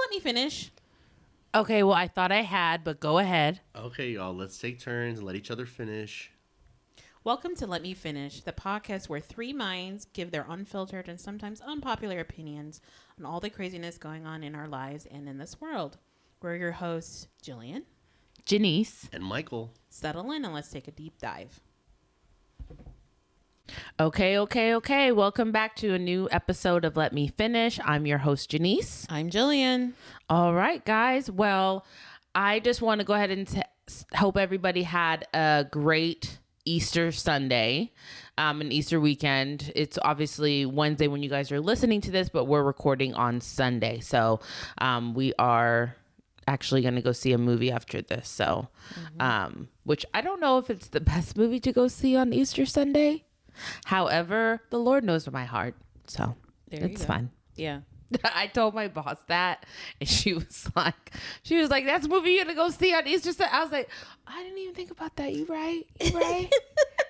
let me finish. Okay, well, I thought I had, but go ahead. Okay, y'all, let's take turns and let each other finish. Welcome to Let Me Finish, the podcast where three minds give their unfiltered and sometimes unpopular opinions on all the craziness going on in our lives and in this world. We're your hosts, Jillian, Janice. And Michael. Settle in and let's take a deep dive. Okay. Welcome back to a new episode of Let Me Finish. I'm your host, Janice. I'm Jillian. All right, guys. Well, I just want to go ahead and hope everybody had a great Easter Sunday, an Easter weekend. It's obviously Wednesday when you guys are listening to this, but we're recording on Sunday. So we are actually going to go see a movie after this. So, which I don't know if it's the best movie to go see on Easter Sunday. However, the Lord knows my heart. So it's fine. Yeah. I told my boss that, and she was like, that's a movie you're gonna go see on Easter Sunday. I was like, I didn't even think about that. You right?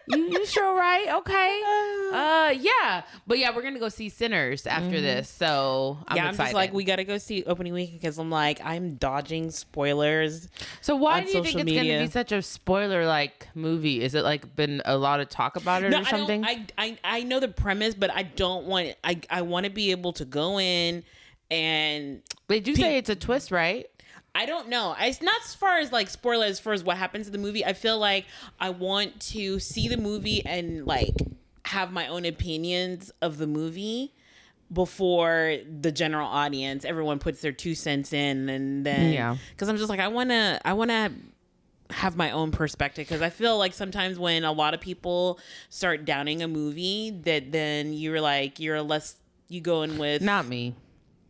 You sure right? Okay. Yeah. But yeah, we're gonna go see Sinners after this. So I'm excited. just like, we gotta go see opening week because I'm dodging spoilers. So why do you think it's media. gonna be such a spoiler like movie? Is it like been a lot of talk about it or something? I know the premise, but I don't want I want to be able to go in and they do say it's a twist, right? I don't know. It's not as far as like spoilers as far as what happens in the movie. I feel like I want to see the movie and like have my own opinions of the movie before the general audience. Everyone puts their 2 cents in, and then because I'm just like I want to have my own perspective, because I feel like sometimes when a lot of people start downing a movie, that then you go in with not me,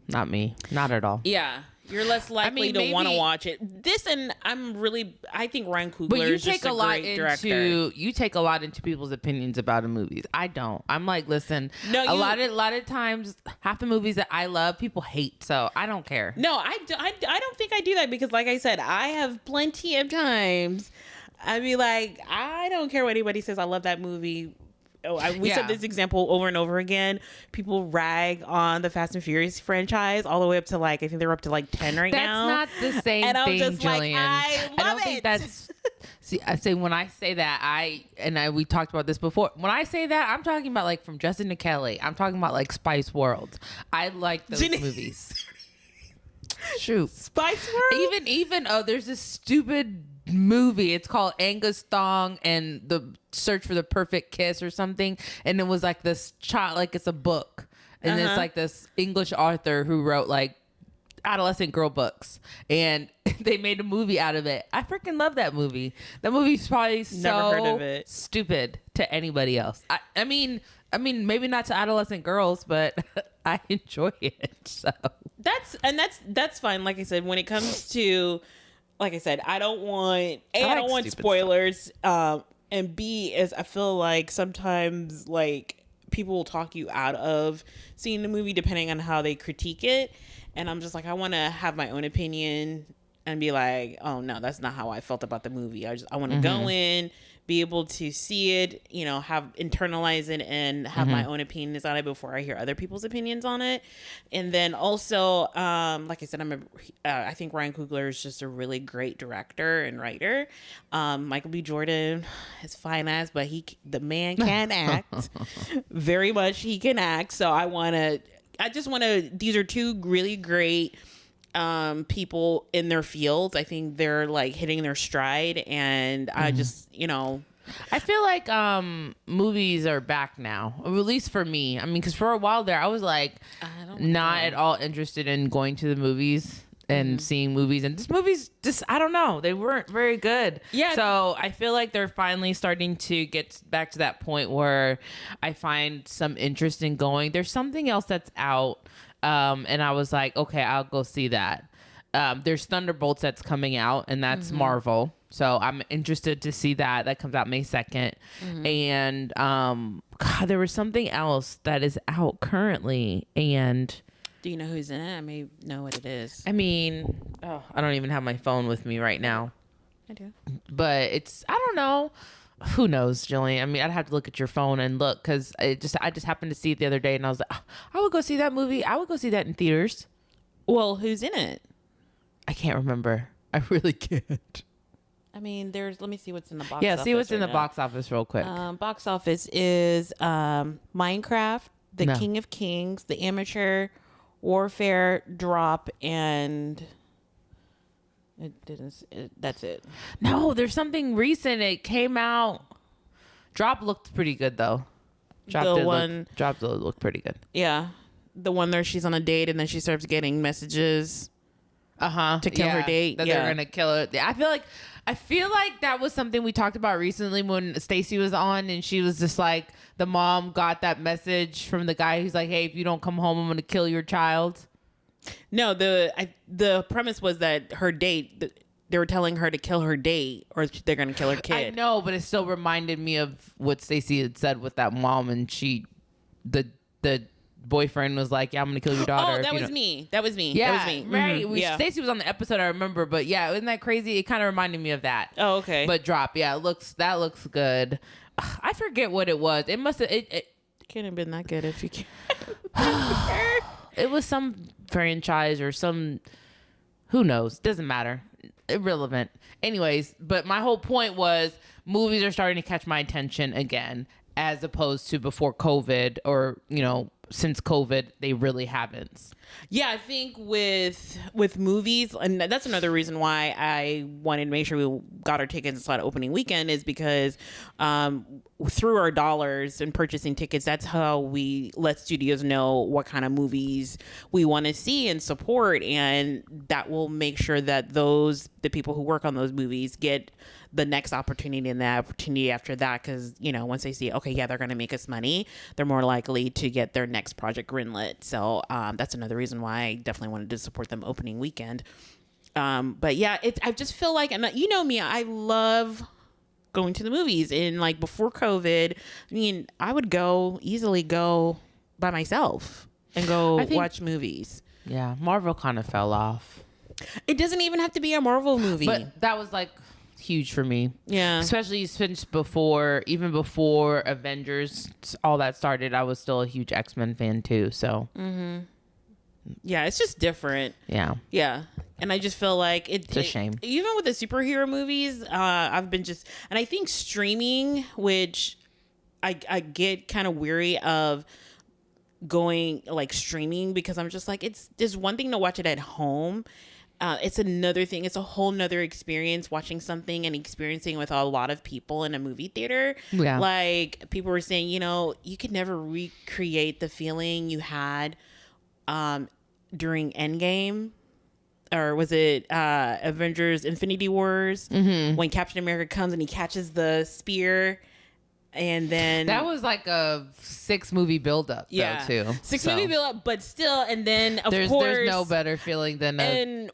not at all. Yeah. You're less likely to want to watch it. I think Ryan Coogler is just a great director. You take a lot into people's opinions about a movie. I don't. I'm like, listen, a lot of times, half the movies that I love, people hate. So I don't care. No, I don't think I do that, because like I said, I have plenty of times I'd be like, I don't care what anybody says. I love that movie. We said this example over and over again. People rag on the Fast and Furious franchise all the way up to like, I think they're up to like 10 right now. That's not the same and thing, I'm just Jillian. Like, I don't think that's. See, I say when I say that, we talked about this before. When I say that, I'm talking about like from Justin to Kelly. I'm talking about like Spice World. I like those movies. Shoot, Spice World. Even there's this stupid movie. It's called Angus Thong and the Search for the Perfect Kiss or something. And it was like this child, like it's a book, and it's like this English author who wrote like adolescent girl books, and they made a movie out of it. I freaking love that movie. That movie's probably Never heard of it. Stupid to anybody else. I mean, maybe not to adolescent girls, but I enjoy it. So that's fine. Like I said, when it comes to, like I said, I don't want spoilers. And B is I feel like sometimes like people will talk you out of seeing the movie depending on how they critique it. And I'm just like, I want to have my own opinion and be like, oh no, that's not how I felt about the movie. I want to go in, be able to see it, internalize it and have my own opinions on it before I hear other people's opinions on it. And then also, like I said, I think Ryan Coogler is just a really great director and writer. Michael B. Jordan is fine as, but the man can act. Very much he can act. So these are two really great people in their fields. I think they're like hitting their stride, and I just, I feel like movies are back now, at least for me. I mean, because for a while there, I was like not at all interested in going to the movies and seeing movies, and this movie's just, I don't know, they weren't very good. Yeah. So I feel like they're finally starting to get back to that point where I find some interest in going. There's something else that's out, and I was like, okay, I'll go see that. There's Thunderbolts that's coming out, and that's Marvel. So I'm interested to see that. That comes out May 2nd. And God, there was something else that is out currently, and do you know who's in it? I may know what it is. I mean, I don't even have my phone with me right now. I do. But I don't know. Who knows, Jillian? I mean, I'd have to look at your phone and look, because I just happened to see it the other day, and I was like, I would go see that movie. I would go see that in theaters. Well, who's in it? I can't remember. I really can't. I mean, let me see what's in the box office. Yeah, see what's in the box office real quick. Box office is Minecraft, The King of Kings, The Amateur, Warfare, Drop, and that's it. No, there's something recent. It came out. Drop looked pretty good though. Drop looked pretty good. Yeah. The one where she's on a date and then she starts getting messages to kill her date. That they're gonna kill her. I feel like that was something we talked about recently when Stacey was on, and she was just like, the mom got that message from the guy who's like, hey, if you don't come home, I'm gonna kill your child. No, the premise was that her date, they were telling her to kill her date or they're gonna kill her kid. I know, but it still reminded me of what Stacey had said with that mom, and the boyfriend was like, yeah, I'm gonna kill your daughter. Oh, that was me. That was me. Yeah, that was me. Right. Mm-hmm. Stacey was on the episode, I remember, but yeah, isn't that crazy? It kind of reminded me of that. Oh, okay. But Drop, yeah, that looks good. I forget what it was. It must have it can't have been that good if you can't. It was some franchise or some, who knows? Doesn't matter. Irrelevant. Anyways, but my whole point was movies are starting to catch my attention again, as opposed to before COVID, or since COVID, they really haven't. Yeah, I think with movies, and that's another reason why I wanted to make sure we got our tickets and saw it opening weekend, is because through our dollars and purchasing tickets, that's how we let studios know what kind of movies we want to see and support, and that will make sure that the people who work on those movies get the next opportunity and the opportunity after that, because once they see, okay, yeah, they're going to make us money, they're more likely to get their next project greenlit. So that's another reason why I definitely wanted to support them opening weekend. But yeah, I just feel like, and me, I love going to the movies. And like before COVID, I mean, I would easily go by myself and go watch movies. Yeah, Marvel kind of fell off. It doesn't even have to be a Marvel movie, but that was like huge for me. Yeah, especially since even before Avengers, all that started, I was still a huge X-Men fan too. So yeah, it's just different. Yeah, and I just feel like it's a shame. Even with the superhero movies, I've been and I think streaming, which I get kind of weary of going like streaming, because I'm just like, there's one thing to watch it at home. It's another thing. It's a whole nother experience watching something and experiencing with a lot of people in a movie theater. Yeah. Like people were saying, you could never recreate the feeling you had during Endgame, or was it Avengers Infinity Wars, when Captain America comes and he catches the spear. And then that was like a 6-movie buildup, though, too. 6-movie buildup, but still, and then there's no better feeling than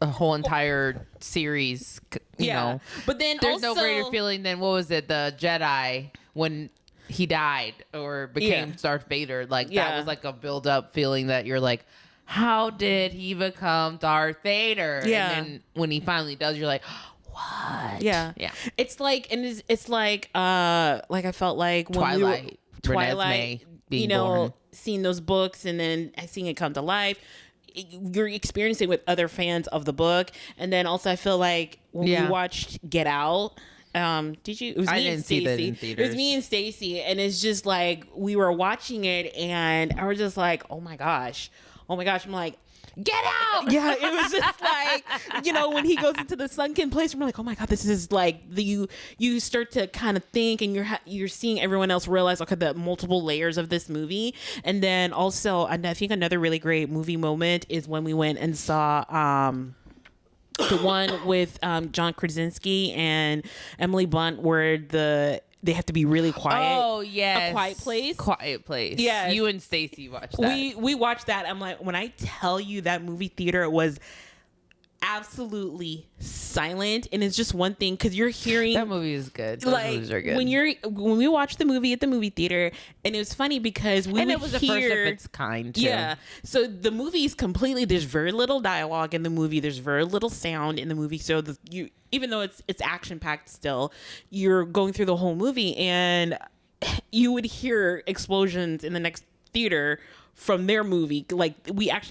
a whole entire series. You know, but then there's no greater feeling than, what was it, the Jedi when he died or became Darth Vader? Like that was like a buildup feeling that you're like, how did he become Darth Vader? Yeah, and then when he finally does, you're like, what? Yeah. It's like, and it's like I felt like when Twilight, being born. Seeing those books and then seeing it come to life, you're experiencing with other fans of the book. And then also I feel like when we watched Get Out, did you? It was me and Stacey. It was me and Stacey, and it's just like we were watching it, and I was just like, oh my gosh. I'm like, get out! Yeah, it was just like, when he goes into the sunken place, we're like, oh my god, this is like you start to kind of think, and you're seeing everyone else realize, okay, the multiple layers of this movie. And then also, and I think another really great movie moment is when we went and saw the one with John Krasinski and Emily Blunt, where they have to be really quiet. Oh, yes. A Quiet Place. Quiet Place. Yeah. You and Stacey watched that. We watched that. I'm like, when I tell you that movie theater was absolutely silent, and it's just one thing, because you're hearing that movie is good. Those movies are good. When we watched the movie at the movie theater, and it was funny because it was the first of its kind too. Yeah, so the movie is completely, there's very little dialogue in the movie, there's very little sound in the movie, so even though it's action packed, still you're going through the whole movie and you would hear explosions in the next theater from their movie. Like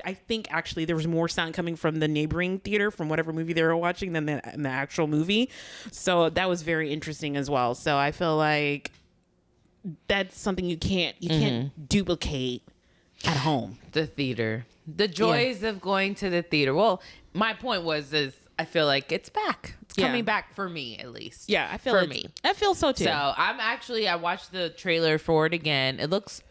I think there was more sound coming from the neighboring theater from whatever movie they were watching than the actual movie. So that was very interesting as well. So I feel like that's something you can't duplicate at home. The theater, the joys of going to the theater. Well, my point is I feel like it's back. It's coming back for me, at least. Yeah, I feel I feel so too. So I watched the trailer for it again. It looks,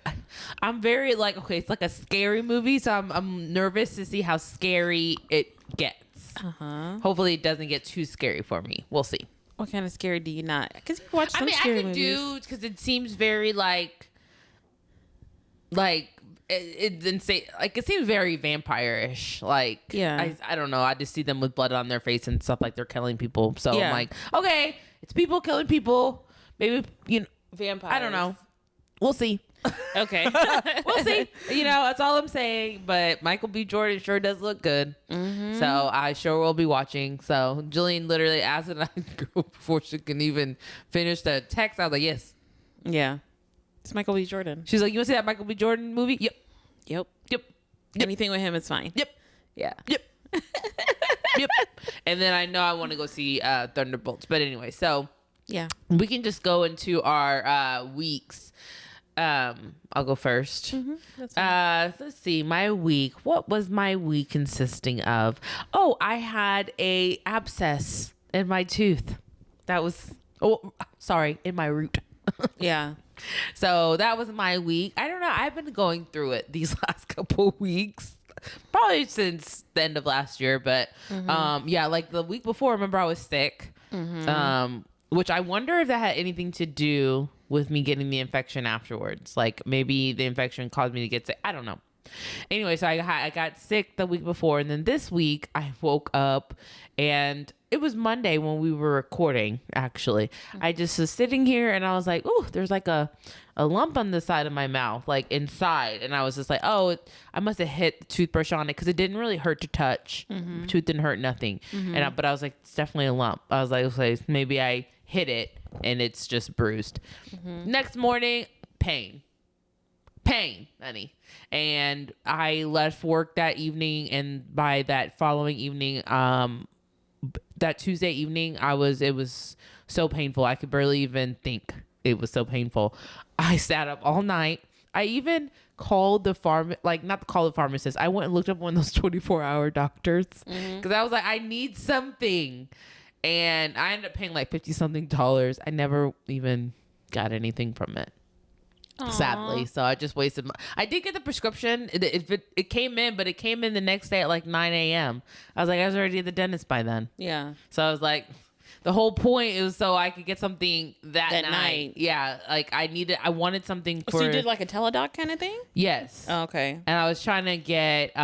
I'm very like, okay, it's like a scary movie. So I'm nervous to see how scary it gets. Hopefully it doesn't get too scary for me. We'll see. What kind of scary do you not? Because you watch some scary movies. Because it seems very like it seems very vampire-ish. Like, I don't know. I just see them with blood on their face and stuff, like they're killing people. So I'm like, okay, it's people killing people. Maybe, vampires. I don't know. We'll see. Okay. We'll see. That's all I'm saying. But Michael B. Jordan sure does look good. So I sure will be watching. So Jillian literally asked and I before she can even finish the text. I was like, yes. Yeah. It's Michael B. Jordan. She's like, you want to see that Michael B. Jordan movie? Yep. Anything with him is fine. Yep. Yeah. Yep. Yep. And then I know I want to go see Thunderbolts. But anyway, so yeah, we can just go into our weeks. I'll go first. That's fine. Let's see. My week. What was my week consisting of? Oh, I had a abscess in my tooth. That was, in my root. Yeah. So that was my week. I don't know. I've been going through it these last couple weeks, probably since the end of last year. But like the week before, remember I was sick, which I wonder if that had anything to do with me getting the infection afterwards. Like maybe the infection caused me to get sick. I don't know. Anyway, so I got sick the week before, and then this week I woke up and it was Monday when we were recording, actually. I just was sitting here and I was like, ooh, there's like a lump on the side of my mouth, like inside. And I was just like, I must have hit the toothbrush on it because it didn't really hurt to touch. Tooth didn't hurt, nothing. But I was like, it's definitely a lump. I was like, okay, maybe I hit it and it's just bruised. Next morning, pain, honey. And I left work that evening, and by that following evening, that Tuesday evening, it was so painful. I could barely even think. It was so painful. I sat up all night. I even called not call the pharmacist. I went and looked up one of those 24-hour doctors because I was like, I need something. And I ended up paying like $50-something. I never even got anything from it. Aww. Sadly. So I just wasted I did get the prescription. It came in, but it came in the next day at like 9 a.m. I was like, I was already at the dentist by then. Yeah. So I was like, the whole point is so I could get something that night. Yeah. Like I wanted something for. So you did like a Teladoc kind of thing? Yes. Oh, okay. And I was trying to get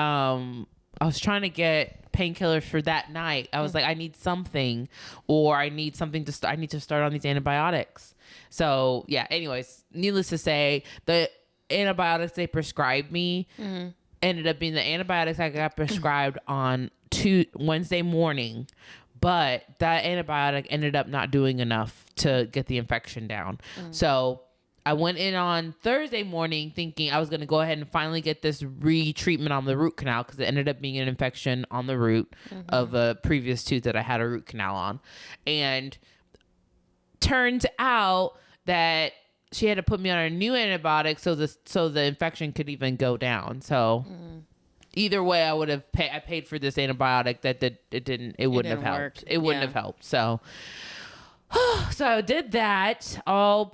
painkillers for that night. I was like, I need something, or I need something to I need to start on these antibiotics. So yeah, anyways, needless to say, the antibiotics they prescribed me ended up being the antibiotics I got prescribed on Wednesday morning, but that antibiotic ended up not doing enough to get the infection down. So I went in on Thursday morning thinking I was going to go ahead and finally get this retreatment on the root canal because it ended up being an infection on the root of a previous tooth that I had a root canal on. And turns out that she had to put me on a new antibiotic so the infection could even go down. So either way, I would have I paid for this antibiotic it wouldn't have helped. It wouldn't have helped. So I did that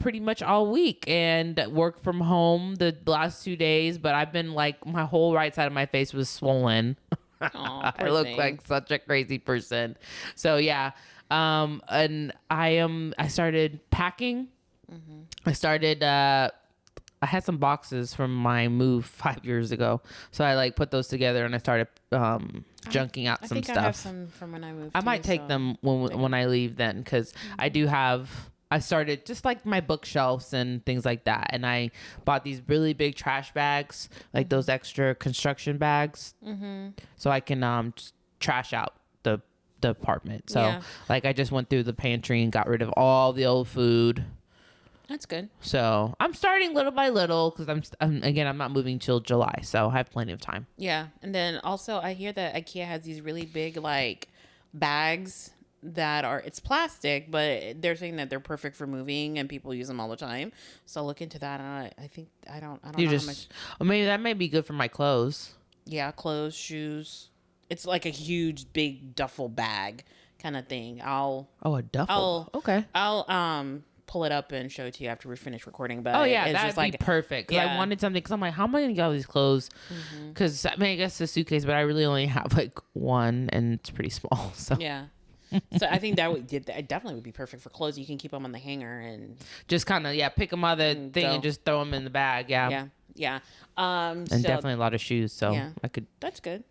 pretty much all week and worked from home the last 2 days. But I've been like, my whole right side of my face was swollen. I look like such a crazy person. So yeah. And I started packing. I had some boxes from my move 5 years ago. So I like put those together and I started junking out some stuff. I have some from when I moved. I might take them when I leave then, because I started just like my bookshelves and things like that. And I bought these really big trash bags, like those extra construction bags. So I can just trash out the apartment. So like I just went through the pantry and got rid of all the old food. That's good. So I'm starting little by little because I'm not moving till July, so I have plenty of time. Yeah, and then also I hear that IKEA has these really big like bags that are, it's plastic, but they're saying that they're perfect for moving and people use them all the time. So I'll look into that. And I think I don't know how much. Or maybe that may be good for my clothes. Yeah, clothes, shoes. It's like a huge big duffel bag kind of thing. A duffel. Okay. I'll pull it up and show it to you after we finish recording. But that'd be perfect. Because I wanted something. Because I'm like, how am I gonna get all these clothes? Because I mean, I guess the suitcase, but I really only have like one, and it's pretty small. So yeah. So I think that definitely would be perfect for clothes. You can keep them on the hanger and just kind of pick them out of the thing and just throw them in the bag. Yeah. And definitely a lot of shoes. So I could. That's good.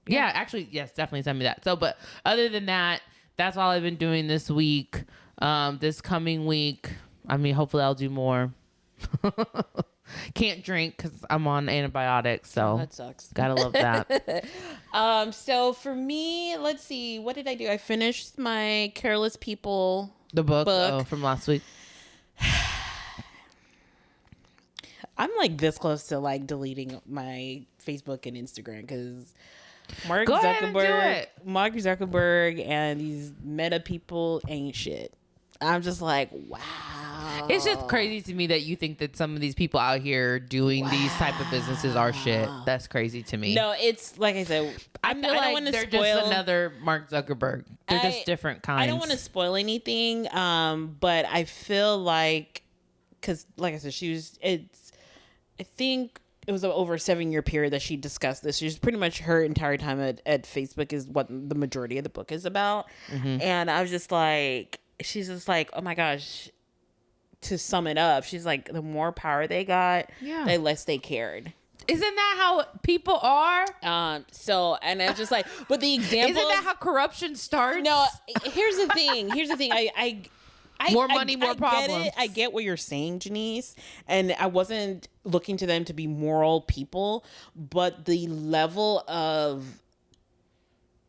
Yeah, actually, yes, definitely send me that. So, but other than that, that's all I've been doing this week. This coming week, I mean, hopefully I'll do more. Can't drink because I'm on antibiotics, so that sucks. Gotta love that. So for me, let's see, what did I do? I finished my Careless People book from last week. I'm like this close to like deleting my Facebook and Instagram because Mark Zuckerberg and these Meta people ain't shit. I'm just like, wow. It's just crazy to me that you think that some of these people out here doing these type of businesses are shit. That's crazy to me. No, it's like I said, I feel like they're just another Mark Zuckerberg. They're just different kinds. I don't want to spoil anything, but I feel like, because like I said, I think it was over a 7-year period that she discussed this. She's pretty much her entire time at Facebook is what the majority of the book is about. And I was just like, she's just like, oh my gosh, to sum it up, she's like, the more power they got, the less they cared. Isn't that how people are? So, and I was just like, but the example, isn't that how corruption starts? No, here's the thing. More money, more problems. I get what you're saying, Janice. And I wasn't looking to them to be moral people, but the level of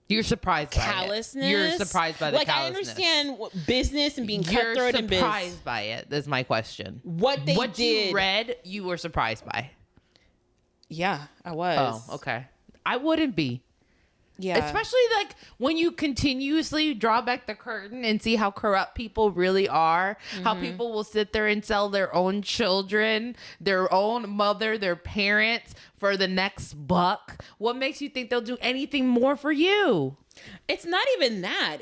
you're surprised callousness. By it. You're surprised by the callousness. I understand business and being cutthroat in business. You're surprised by it. That's my question. What did you read, you were surprised by. Yeah, I was. Oh, okay. I wouldn't be. Yeah. Especially like when you continuously draw back the curtain and see how corrupt people really are, how people will sit there and sell their own children, their own mother, their parents for the next buck. What makes you think they'll do anything more for you? It's not even that.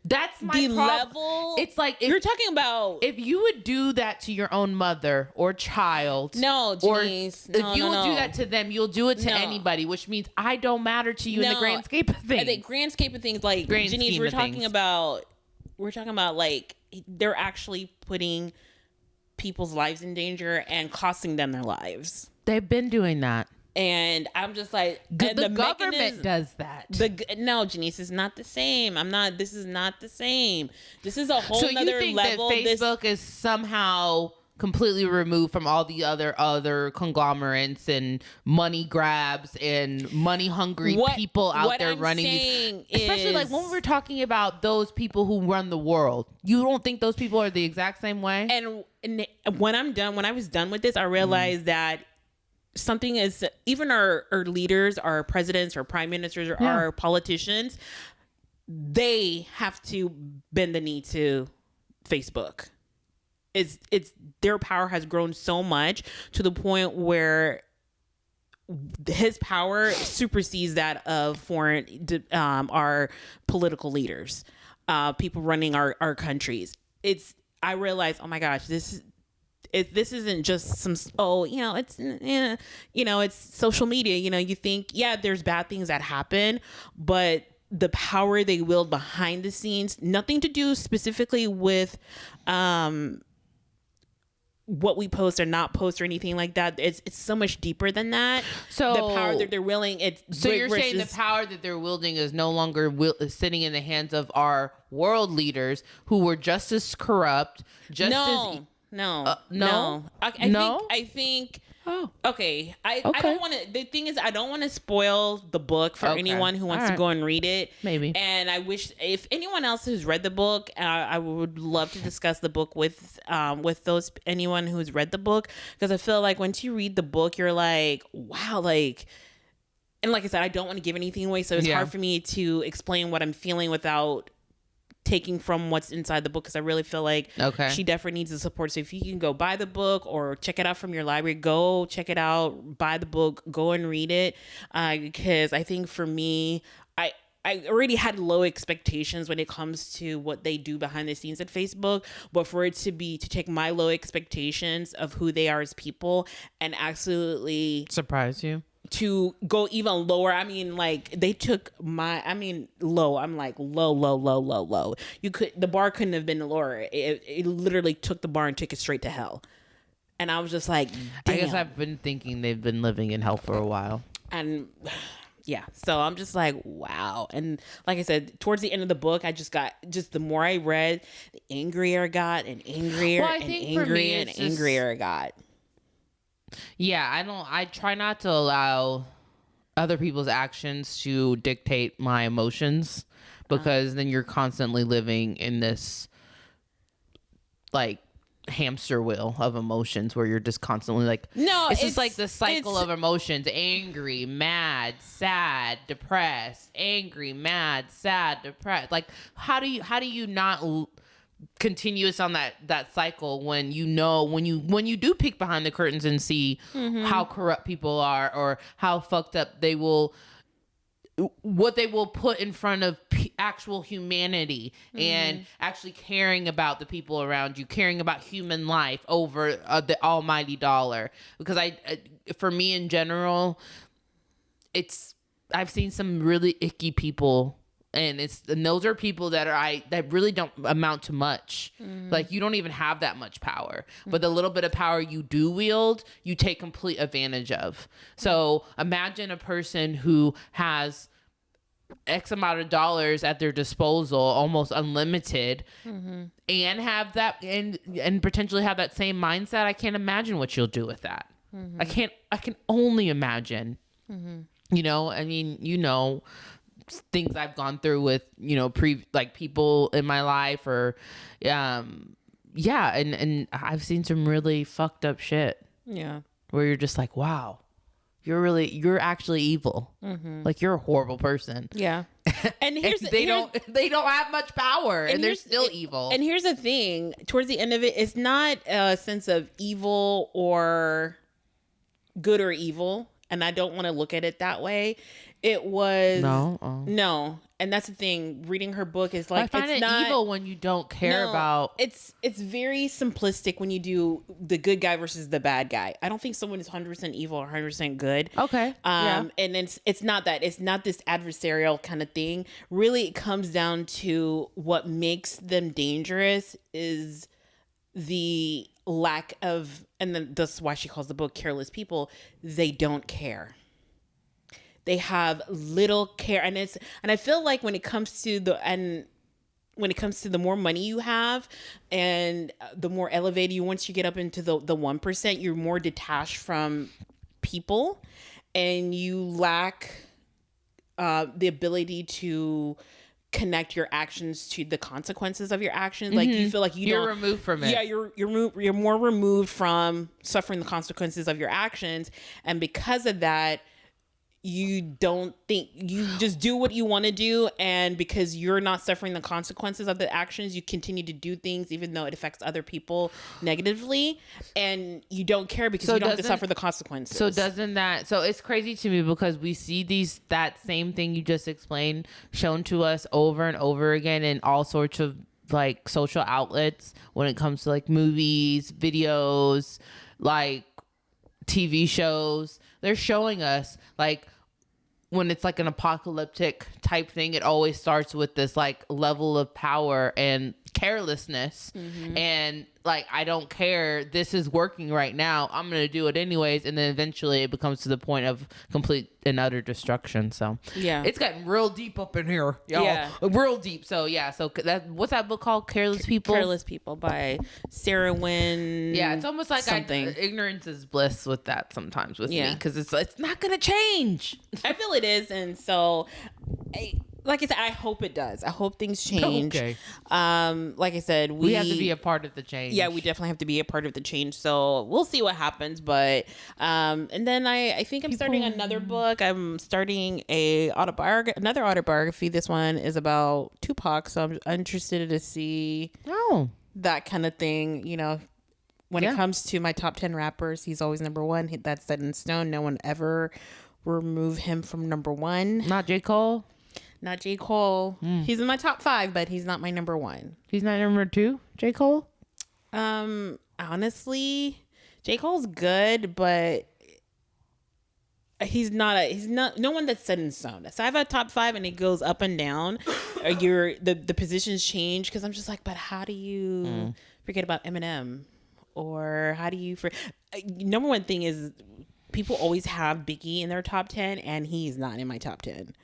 That's my the level. It's like you're talking about if you would do that to your own mother or child. No, Janice. If you will do that to them, you'll do it to anybody, which means I don't matter to you in the grand scape of things. The grand scape of things, like Janice, we're talking about like they're actually putting people's lives in danger and costing them their lives. They've been doing that. And I'm just like, the government does that. No, Janice, it's not the same. This is not the same. This is a whole nother level. That Facebook is somehow completely removed from all the other conglomerates and money grabs and money hungry people out there running these, especially like when we're talking about those people who run the world. You don't think those people are the exact same way? And when I was done with this, I realized that something is, even our leaders, our presidents, our prime ministers, or our politicians, they have to bend the knee to Facebook. It's their power has grown so much to the point where his power supersedes that of foreign our political leaders, people running our countries. I realized, oh my gosh, this isn't just some, it's social media. You think, there's bad things that happen, but the power they wield behind the scenes, nothing to do specifically with what we post or not post or anything like that. It's so much deeper than that. So the power that they're wielding, you're saying the power that they're wielding is no longer sitting in the hands of our world leaders who were just as corrupt, No. I think. Oh, okay. I don't want to. The thing is, I don't want to spoil the book for anyone who wants to go and read it. Maybe. And I wish if anyone else who's read the book, I would love to discuss the book with anyone who's read the book, because I feel like once you read the book, you're like, wow, like. And like I said, I don't want to give anything away, so it's hard for me to explain what I'm feeling without taking from what's inside the book, because I really feel like she definitely needs the support. So if you can go buy the book or check it out from your library, go check it out, buy the book, go and read it, because I think for me, I already had low expectations when it comes to what they do behind the scenes at Facebook, but for it to take my low expectations of who they are as people and absolutely surprise you to go even lower. I mean, like they took low. I'm like low. The bar couldn't have been lower. It literally took the bar and took it straight to hell. And I was just like, damn. I guess I've been thinking they've been living in hell for a while. And yeah, so I'm just like, wow. And like I said, towards the end of the book, I just the more I read, the angrier I got, and angrier I got. Yeah, I try not to allow other people's actions to dictate my emotions, because then you're constantly living in this like hamster wheel of emotions where you're just constantly like, it's just like the cycle of emotions: angry, mad, sad, depressed, angry, mad, sad, depressed. Like how do you not continuous on that cycle when you do peek behind the curtains and see how corrupt people are, or how fucked up what they will put in front of actual humanity, and actually caring about the people around you, caring about human life over the almighty dollar. Because for me in general, I've seen some really icky people. And those are people that really don't amount to much. Like you don't even have that much power, but the little bit of power you do wield, you take complete advantage of. So imagine a person who has X amount of dollars at their disposal, almost unlimited, and have that and potentially have that same mindset. I can't imagine what you'll do with that. I can only imagine. You know, I mean, things I've gone through with, people in my life, or and I've seen some really fucked up shit. Yeah. Where you're just like, wow, you're actually evil. Like you're a horrible person. Yeah. And they don't have much power, and they're still evil. And here's the thing, towards the end of it, it's not a sense of evil or good or evil. And I don't want to look at it that way. It was no, and that's the thing. Reading her book is like, I find it's not evil when you don't care about. It's very simplistic when you do the good guy versus the bad guy. I don't think someone is 100% evil or 100% good. Okay. And it's not that. It's not this adversarial kind of thing. Really, it comes down to what makes them dangerous is the lack of, and then that's why she calls the book Careless People. They don't care. They have little care, and I feel like when it comes to the more money you have and the more elevated once you get up into the 1%, you're more detached from people, and you lack the ability to connect your actions to the consequences of your actions. Like you feel like you're removed from it. Yeah, you're more removed from suffering the consequences of your actions, and because of that, you don't think, you just do what you want to do, and because you're not suffering the consequences of the actions, you continue to do things even though it affects other people negatively, and you don't care because you don't have to suffer the consequences. So it's crazy to me because we see that same thing you just explained shown to us over and over again in all sorts of like social outlets when it comes to like movies, videos, like TV shows. They're showing us like, when it's like an apocalyptic type thing, it always starts with this like level of power and carelessness and like, I don't care, this is working right now, I'm gonna do it anyways, and then eventually it becomes to the point of complete and utter destruction. So it's gotten real deep up in here, y'all. Real deep. So that, what's that book called? Careless People by Sarah Wynn. It's almost like ignorance is bliss with that sometimes with me, because it's not gonna change. I feel it is. And so like I said, I hope it does. I hope things change. Okay. Like I said, we have to be a part of the change. Yeah, we definitely have to be a part of the change. So we'll see what happens. But and then I think I'm starting another book. I'm starting another autobiography. This one is about Tupac. So I'm interested to see that kind of thing. You know, when it comes to my top 10 rappers, he's always number one. That's set in stone. No one ever remove him from number one. Not J. Cole. Not J. Cole. He's in my top 5, but he's not my number 1. He's not number 2, J. Cole? Honestly, J. Cole's good, but he's not no one that's set in stone. So I have a top 5 and it goes up and down. Or the positions change, because I'm just like, but how do you forget about Eminem? Or how do you number one thing is, people always have Biggie in their top 10 and he's not in my top 10.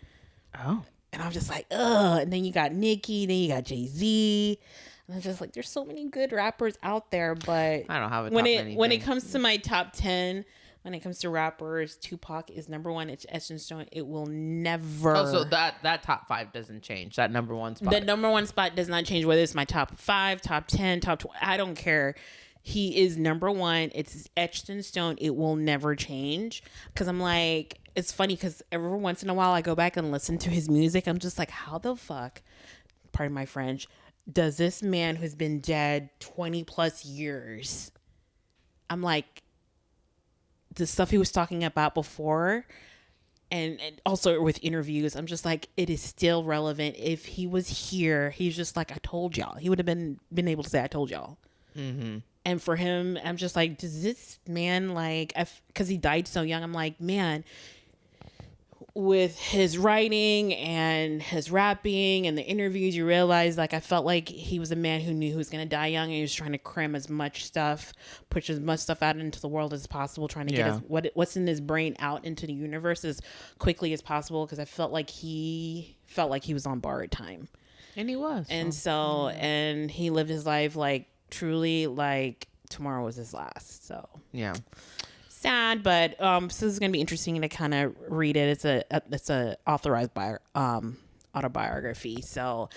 Oh. And I'm just like, ugh. And then you got Nicki, then you got Jay-Z. And I'm just like, there's so many good rappers out there, but I don't have when it comes to my top 10, when it comes to rappers, Tupac is number 1. It's etched in stone. It will never. Oh, so that top 5 doesn't change. That number 1 spot. The number 1 spot does not change, whether it's my top 5, top 10, top 20. I don't care. He is number 1. It's etched in stone. It will never change. Because I'm like, it's funny because every once in a while I go back and listen to his music. I'm just like, how the fuck, pardon my French, does this man who's been dead 20 plus years, I'm like, the stuff he was talking about before and also with interviews, I'm just like, it is still relevant. If he was here, he's just like, I told y'all. He would have been able to say, I told y'all. Mm-hmm. And for him, I'm just like, does this man, like, because he died so young, I'm like, man, with his writing and his rapping and the interviews, you realize, like, I felt like he was a man who knew he was going to die young, and he was trying to cram as much stuff, push as much stuff out into the world as possible, trying to get what's in his brain out into the universe as quickly as possible, because I felt like he was on borrowed time. And he was. And and he lived his life, like, truly, like, tomorrow was his last. So yeah, sad, but so this is gonna be interesting to kind of read it. It's a authorized autobiography, so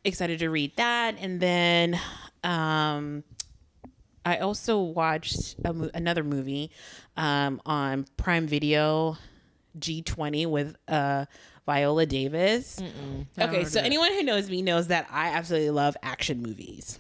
excited to read that. And then I also watched another movie on Prime Video, G20, with Viola Davis. Okay, so anyone who knows me knows that I absolutely love action movies.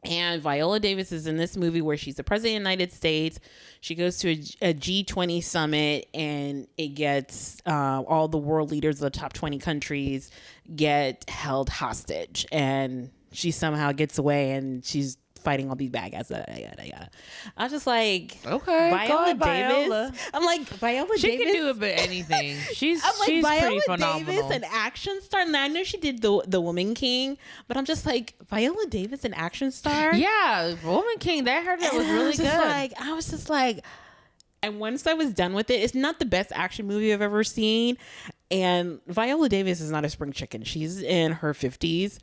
And Viola Davis is in this movie where she's the president of the United States. She goes to a G20 summit, and it gets all the world leaders of the top 20 countries get held hostage. And she somehow gets away, and she's fighting all these bad guys. I was just like, okay, Viola Davis. I'm like, Viola Davis. She can do a bit anything. She's Viola pretty phenomenal. Davis, an action star. And I know she did the Woman King, but I'm just like, Viola Davis, an action star. Yeah, Woman King. That was really good. I was just like, and once I was done with it, it's not the best action movie I've ever seen. And Viola Davis is not a spring chicken. She's in her 50s.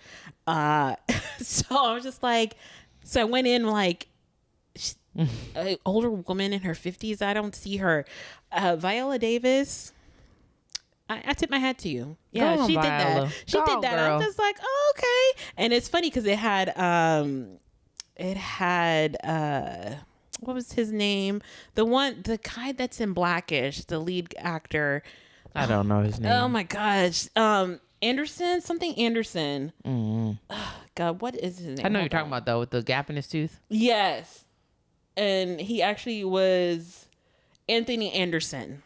So I was just like. So I went in like, an older woman in her 50s. I don't see her. Viola Davis, I tip my hat to you. Yeah, she did that. She did that. I'm just like, oh, okay. And it's funny because it had what was his name? The guy that's in Blackish, the lead actor. I don't know his name. Oh my gosh. Anderson. God, what is his name? I know you're talking about, though, with the gap in his tooth. Yes. And he actually was Anthony Anderson.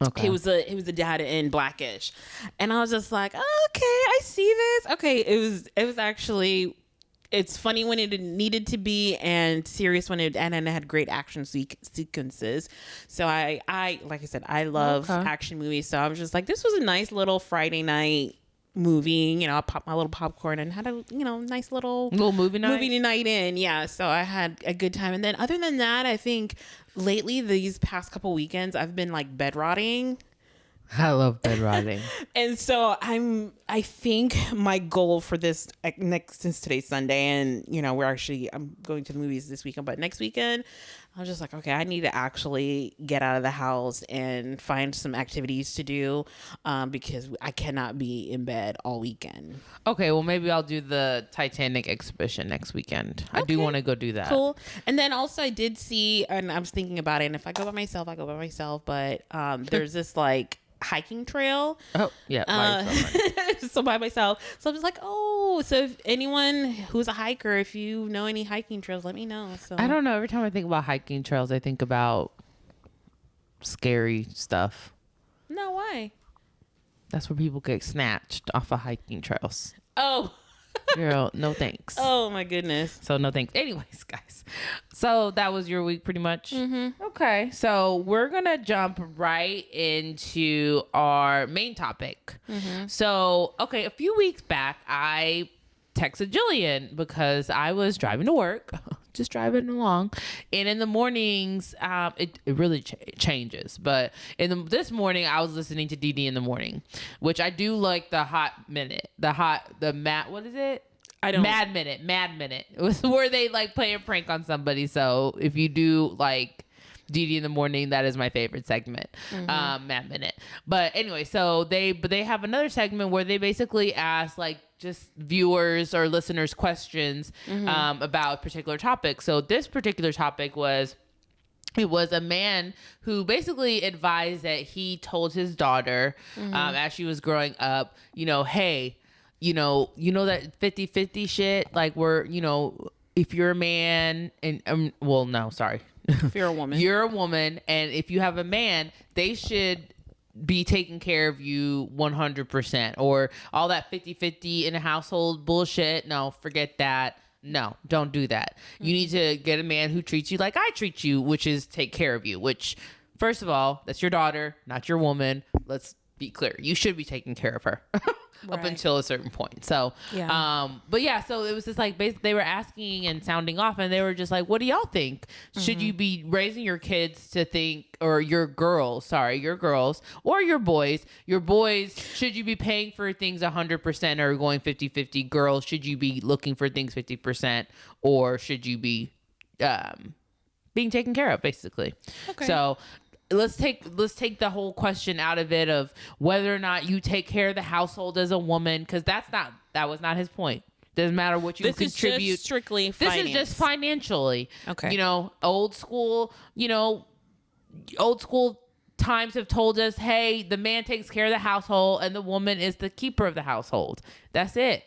Okay. He was a dad in Blackish. And I was just like, oh, okay, I see this. Okay, it was actually, it's funny when it needed to be and serious when it had great action sequences. So I like I said, I love action movies. So I was just like, this was a nice little Friday night moving, I popped my little popcorn and had a, nice little movie night in. Yeah. So I had a good time. And then other than that, I think lately these past couple weekends, I've been like bed rotting. I love bed rotting. And so I think my goal for this since today's Sunday and, I'm going to the movies this weekend, but next weekend I was just like, okay, I need to actually get out of the house and find some activities to do because I cannot be in bed all weekend. Okay, well, maybe I'll do the Titanic exhibition next weekend. Okay. I do want to go do that. Cool. And then also I did see, and I was thinking about it, and if I go by myself, I go by myself, but there's this like hiking trail. Oh, yeah. So by myself. So I was like, so if anyone who's a hiker, if you know any hiking trails, let me know. So I don't know. Every time I think about hiking trails, I think about scary stuff. No, why? That's where people get snatched off of hiking trails. Oh. Girl, no thanks. Oh my goodness. So no thanks. Anyways, guys. So that was your week pretty much? Mm-hmm. Okay. So we're going to jump right into our main topic. Mm-hmm. So, okay. A few weeks back, I texted Jillian because I was driving to work, just driving along. And in the mornings, it really changes. But this morning, I was listening to DD in the morning, which I do like the what is it? Mad Minute. It was where they like play a prank on somebody. So if you do like DD in the morning, that is my favorite segment. Mm-hmm. Mad Minute. But anyway, so they have another segment where they basically ask like just viewers or listeners questions about a particular topic. So this particular topic was a man who basically advised that he told his daughter as she was growing up, hey, that 50-50 shit, like if you're a man and if you're a woman, you're a woman. And if you have a man, they should be taking care of you 100%, or all that 50-50 in a household bullshit. No, forget that. No, don't do that. Mm-hmm. You need to get a man who treats you like I treat you, which is take care of you, which first of all, that's your daughter, not your woman. Let's be clear. You should be taking care of her. Up until a certain point. So, but yeah, so it was just like, basically they were asking and sounding off, and they were just like, what do y'all think? Should you be raising your kids to think, or your girls, or your boys, should you be paying for things 100% or going 50-50? Girls, should you be looking for things 50%, or should you be, being taken care of, basically? Okay. So, let's take the whole question out of it of whether or not you take care of the household as a woman, because that was not his point. Doesn't matter what you contribute. This is just strictly finance. This is just financially. Okay. Old school times have told us, hey, the man takes care of the household and the woman is the keeper of the household. That's it.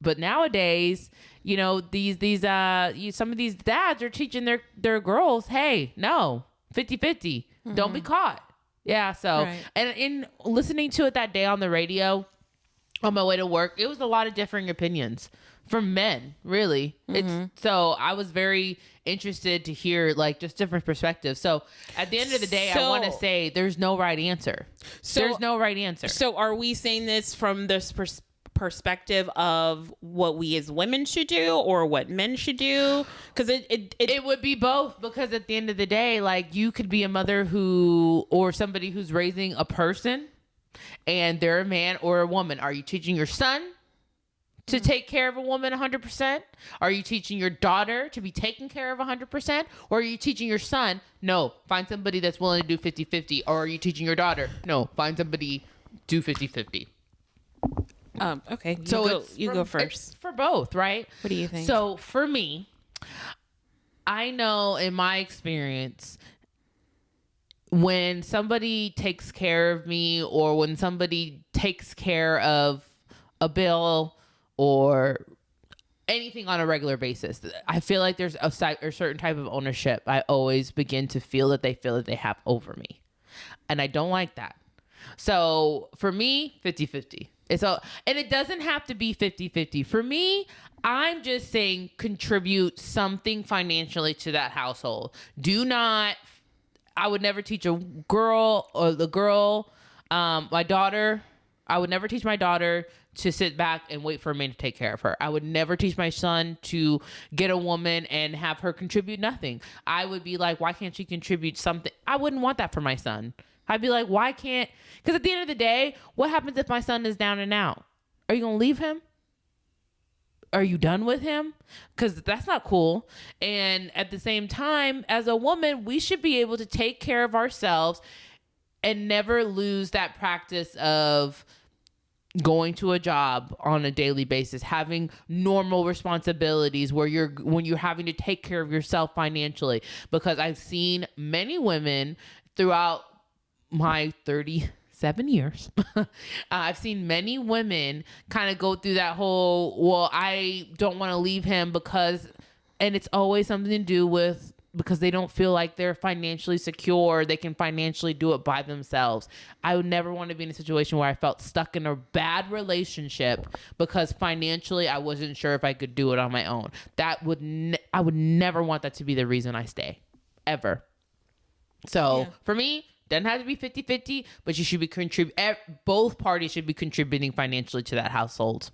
But nowadays, some of these dads are teaching their girls, hey, no, 50-50. Don't be caught. Yeah. So, and in listening to it that day on the radio on my way to work, it was a lot of differing opinions from men, really. So I was very interested to hear like just different perspectives. So at the end of the day, I want to say there's no right answer. There's no right answer. So are we saying this from this perspective of what we as women should do or what men should do? Because it would be both, because at the end of the day, like, you could be a mother or somebody who's raising a person and they're a man or a woman. Are you teaching your son to take care of a woman 100%? Are you teaching your daughter to be taken care of 100%? Or are you teaching your son, no, find somebody that's willing to do 50-50? Or are you teaching your daughter, no, find somebody, do 50-50? Okay. So you go first. It's for both, right? What do you think? So for me, I know in my experience, when somebody takes care of me, or when somebody takes care of a bill or anything on a regular basis, I feel like there's a certain type of ownership I always begin to feel that they have over me. And I don't like that. So for me, 50-50. And it doesn't have to be 50-50. For me, I'm just saying contribute something financially to that household. I would never teach a girl, my daughter, I would never teach my daughter to sit back and wait for a man to take care of her. I would never teach my son to get a woman and have her contribute nothing. I would be like, why can't she contribute something? I wouldn't want that for my son. I'd be like, why can't? Because at the end of the day, what happens if my son is down and out? Are you going to leave him? Are you done with him? Because that's not cool. And at the same time, as a woman, we should be able to take care of ourselves and never lose that practice of going to a job on a daily basis, having normal responsibilities when you're having to take care of yourself financially. Because I've seen many women throughout my 37 years, I've seen many women kind of go through that whole, well, I don't want to leave him and it's always something to do with because they don't feel like they're financially secure. They can financially do it by themselves. I would never want to be in a situation where I felt stuck in a bad relationship because financially I wasn't sure if I could do it on my own. I would never want that to be the reason I stay, ever. So for me, doesn't have to be 50-50, but you should be both parties should be contributing financially to that household.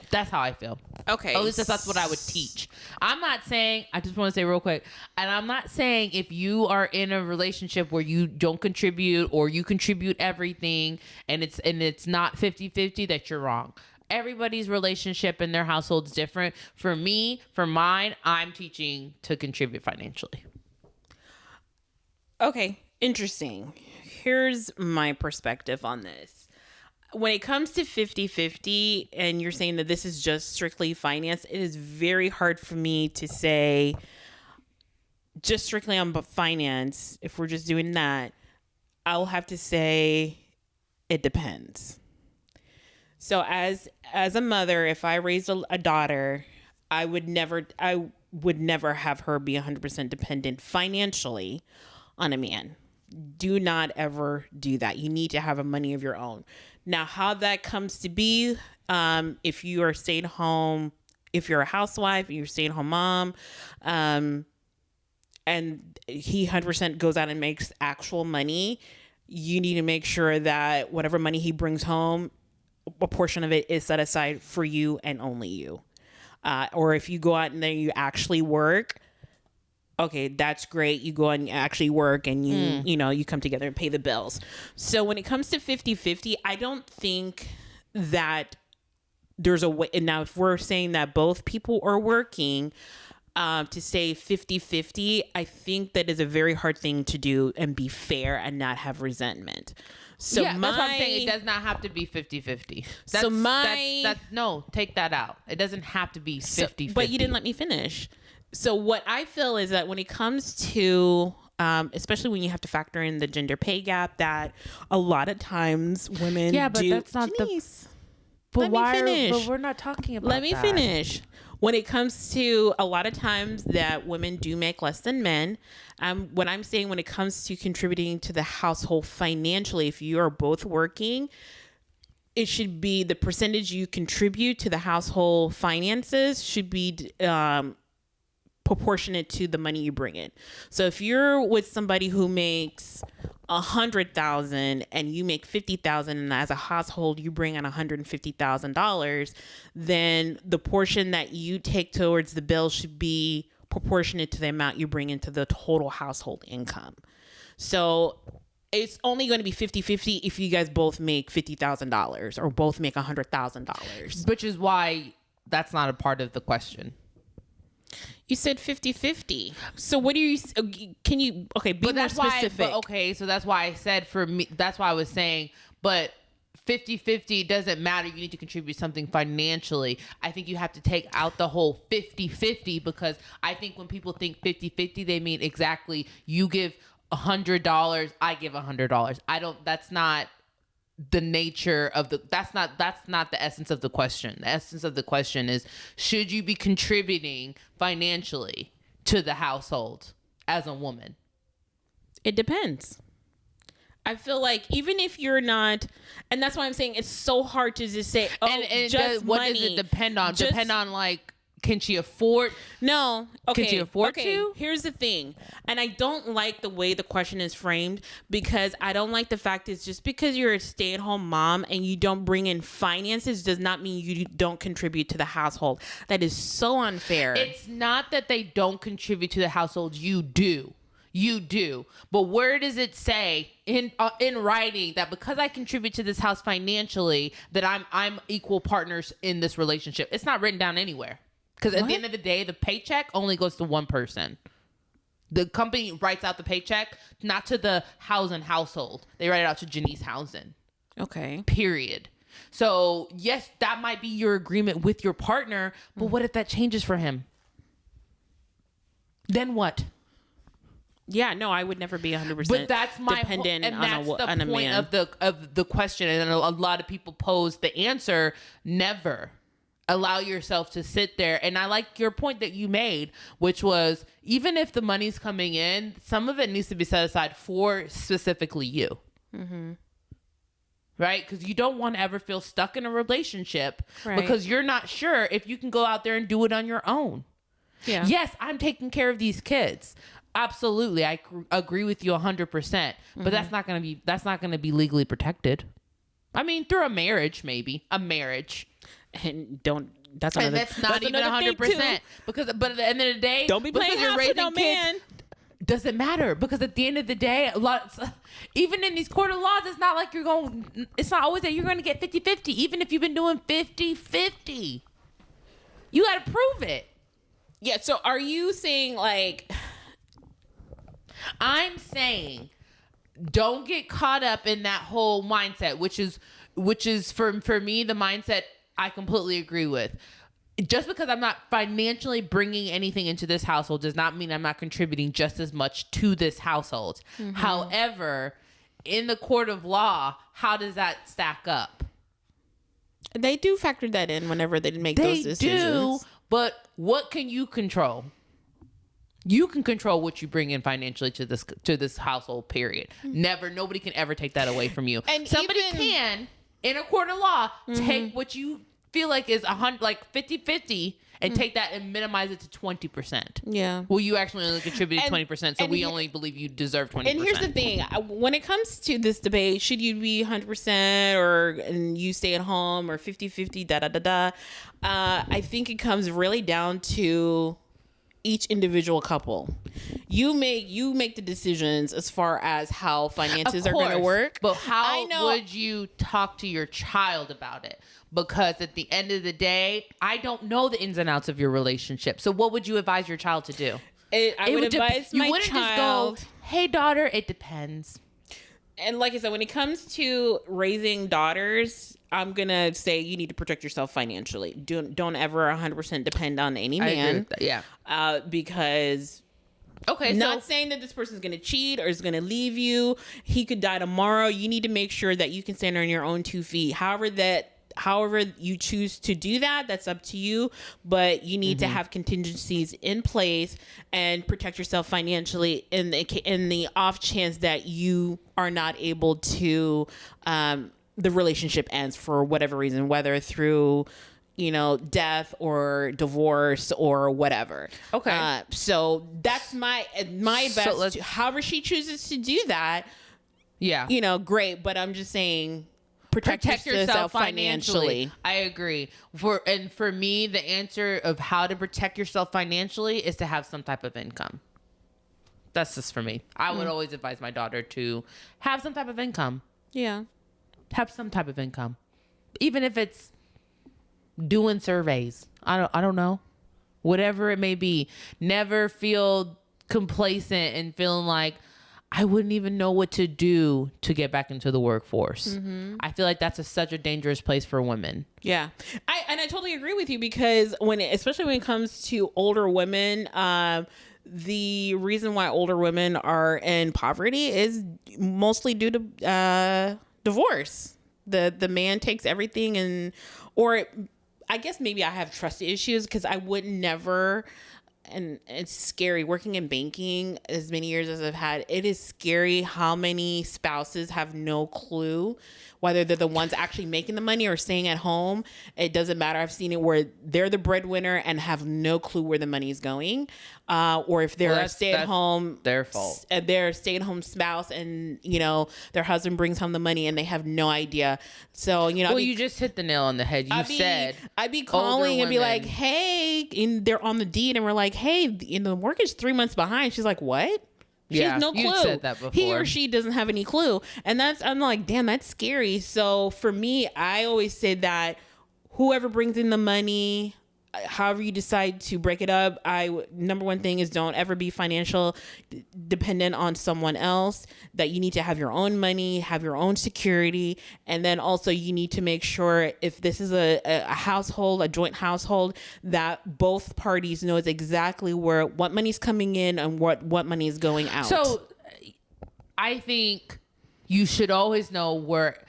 That's how I feel. Okay. At least that's what I would teach. I'm not saying, I just want to say real quick, and I'm not saying if you are in a relationship where you don't contribute or you contribute everything and it's not 50-50 that you're wrong. Everybody's relationship and their household is different. For me, for mine, I'm teaching to contribute financially. Okay. Interesting. Here's my perspective on this. When it comes to 50-50 and you're saying that this is just strictly finance, it is very hard for me to say just strictly on finance. If we're just doing that, I'll have to say it depends. So as a mother, if I raised a daughter, I would never have her be 100% dependent financially on a man. Do not ever do that. You need to have a money of your own. Now, how that comes to be, if you are staying home, if you're a housewife, you're a stay-at-home mom, and he 100% goes out and makes actual money, you need to make sure that whatever money he brings home, a portion of it is set aside for you and only you. Or if you go out and then you actually work, okay, that's great. You go and actually work and you come together and pay the bills. So when it comes to 50-50, I don't think that there's a way. And now if we're saying that both people are working, to say 50-50, I think that is a very hard thing to do and be fair and not have resentment. So that's what I'm saying. It does not have to be 50-50. No, take that out. It doesn't have to be 50-50. But you didn't let me finish. So what I feel is that when it comes to, especially when you have to factor in the gender pay gap, that a lot of times women but that's not Janice, But let me finish. But we're not talking about Let me that. finish. When it comes to a lot of times that women do make less than men, what I'm saying when it comes to contributing to the household financially, if you are both working, it should be the percentage you contribute to the household finances should be proportionate to the money you bring in. So if you're with somebody who makes $100,000 and you make $50,000, and as a household you bring in $150,000, then the portion that you take towards the bill should be proportionate to the amount you bring into the total household income. So it's only going to be 50-50 if you guys both make $50,000 or both make $100,000. Which is why that's not a part of the question. You said 50-50. So what do you, can you, okay, be more specific. So that's why I said for me, that's why I was saying, but 50-50 doesn't matter. You need to contribute something financially. I think you have to take out the whole 50-50 because I think when people think 50-50, they mean exactly you give $100, I give $100. That's not the nature of that's not the essence of the question. The essence of the question is, should you be contributing financially to the household as a woman? It depends. I feel like even if you're not, and that's why I'm saying it's so hard to just say, oh, and just what money. does it depend on? Depend on like Can she afford? No. Okay. Can she afford to? Here's the thing. And I don't like the way the question is framed, because I don't like the fact is just because you're a stay-at-home mom and you don't bring in finances does not mean you don't contribute to the household. That is so unfair. It's not that they don't contribute to the household. You do. You do. But where does it say in writing that because I contribute to this house financially that I'm equal partners in this relationship? It's not written down anywhere. Because at the end of the day, the paycheck only goes to one person. The company writes out the paycheck, not to the household. They write it out to Janice Housen. Okay. Period. So, yes, that might be your agreement with your partner, but what if that changes for him? Then what? Yeah, no, I would never be 100% but that's my dependent and on that's a the point man. of the question, and a lot of people pose the answer: never. Allow yourself to sit there. And I like your point that you made, which was even if the money's coming in, some of it needs to be set aside for specifically you. Mm-hmm. Right? Because you don't want to ever feel stuck in a relationship because you're not sure if you can go out there and do it on your own. Yeah. Yes, I'm taking care of these kids. Absolutely. I agree with you 100%. But that's not going to be legally protected. I mean, through a marriage, maybe. A marriage. And that's not even 100% but at the end of the day, don't be playing house with no man. Doesn't matter, because at the end of the day, even in these court of laws, it's not like it's not always that you're going to get 50-50. Even if you've been doing 50-50, you got to prove it. Yeah. So are you saying I'm saying don't get caught up in that whole mindset, which is for me, the mindset I completely agree with. Just because I'm not financially bringing anything into this household does not mean I'm not contributing just as much to this household. Mm-hmm. However, in the court of law, how does that stack up? They do factor that in whenever they make those decisions. They do, but what can you control? You can control what you bring in financially to this household, period. Nobody can ever take that away from you. And somebody can, in a court of law, take what you feel like is 50-50 and take that and minimize it to 20%. Yeah. Well, you actually only contributed 20%, so we only believe you deserve 20%. And here's the thing. When it comes to this debate, should you be 100% or you stay at home or 50-50, I think it comes really down to each individual couple. You make the decisions as far as how finances are going to work. But how would you talk to your child about it? Because at the end of the day, I don't know the ins and outs of your relationship. So what would you advise your child to do? I would advise my child. You wouldn't just go, hey, daughter, it depends. And like I said, when it comes to raising daughters, I'm going to say you need to protect yourself financially. Don't ever 100% depend on any man. I agree with that. Yeah. Because... Okay, not saying that this person's going to cheat or is going to leave you. He could die tomorrow. You need to make sure that you can stand on your own 2 feet. However you choose to do that, that's up to you. But you need to have contingencies in place and protect yourself financially in the off chance that you are not able to, the relationship ends for whatever reason, whether through death or divorce or whatever. Okay. So that's my advice. However she chooses to do that. Yeah. Great. But I'm just saying, protect yourself financially. I agree. For me, the answer of how to protect yourself financially is to have some type of income. That's just for me. I would always advise my daughter to have some type of income. Yeah. Have some type of income. Even if it's doing surveys. I don't know. Whatever it may be. Never feel complacent and feeling like I wouldn't even know what to do to get back into the workforce. I feel like that's such a dangerous place for women. Yeah. I totally agree with you, because especially when it comes to older women, the reason why older women are in poverty is mostly due to divorce. The man takes everything, or I guess maybe I have trust issues because I would never and it's scary working in banking as many years as I've had. It is scary how many spouses have no clue whether they're the ones actually making the money or staying at home. It doesn't matter. I've seen it where they're the breadwinner and have no clue where the money is going. Or if they're a stay-at-home, their fault. They're a stay-at-home spouse, and their husband brings home the money and they have no idea. So well, you just hit the nail on the head. I'd be calling and be like, "Hey," and they're on the deed, and we're like, "Hey, the mortgage 3 months behind." She's like, "What?" She has no clue. You said that before. He or she doesn't have any clue, and I'm like, damn, that's scary. So for me, I always say that whoever brings in the money, however you decide to break it up, number one thing is don't ever be financial dependent on someone else. That you need to have your own money, have your own security, and then also you need to make sure if this is a household, a joint household, that both parties knows exactly what money's coming in and what money is going out. So I think you should always know where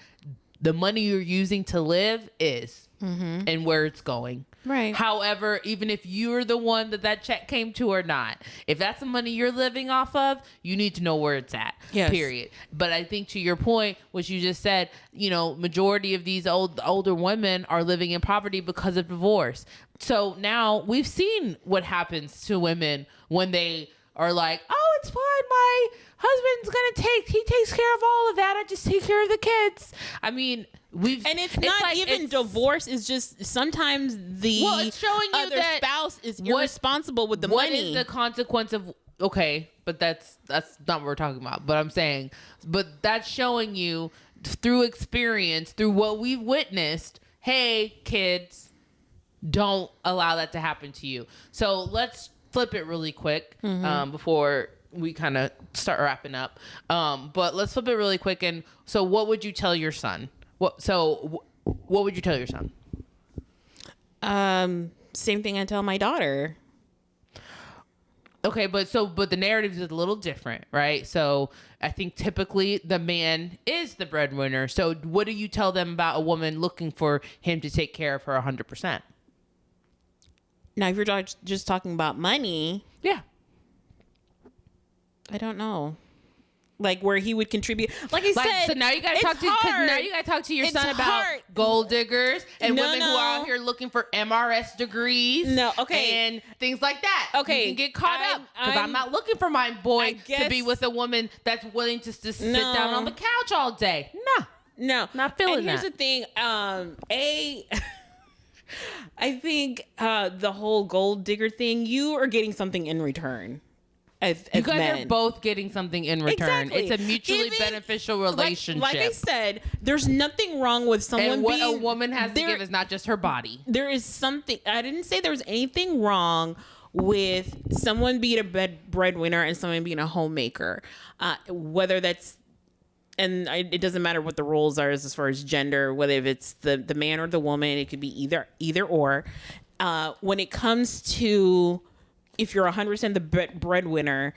the money you're using to live is and where it's going. Right. However, even if you're the one that check came to or not, if that's the money you're living off of, you need to know where it's at. Yes. Period. But I think to your point, what you just said, majority of these older women are living in poverty because of divorce. So now we've seen what happens to women when they are like, oh, it's fine. My husband's he takes care of all of that. I just take care of the kids. I mean, it's not like, even divorce. Is just sometimes it's showing you other that spouse is irresponsible with the money. What is the consequence of? Okay, but that's not what we're talking about. But I'm saying, but that's showing you through experience, through what we've witnessed. Hey, kids, don't allow that to happen to you. So let's flip it really quick before we kind of start wrapping up. But let's flip it really quick. And so, what would you tell your son? What would you tell your son? Same thing I tell my daughter. Okay, but the narrative is a little different, right? So I think typically the man is the breadwinner. So what do you tell them about a woman looking for him to take care of her 100%? Now, if you're just talking about money, yeah, I don't know. Like where he would contribute, like I said. So now you got to talk to your son about gold diggers and women who are out here looking for MRS degrees. And things like that. Okay, you can get caught up because I'm not looking for my boy to be with a woman that's willing to sit down on the couch all day. No, not feeling that. And here's the thing. I think the whole gold digger thing, you are getting something in return. You guys are both getting something in return. Exactly. It's a mutually beneficial relationship. Like I said, there's nothing wrong with someone and what a woman has to give is not just her body. There is something. I didn't say there was anything wrong with someone being a breadwinner and someone being a homemaker. Whether that's, and it doesn't matter what the roles are as far as gender, whether if it's the man or the woman, it could be either or. When it comes to, if you're 100% the breadwinner,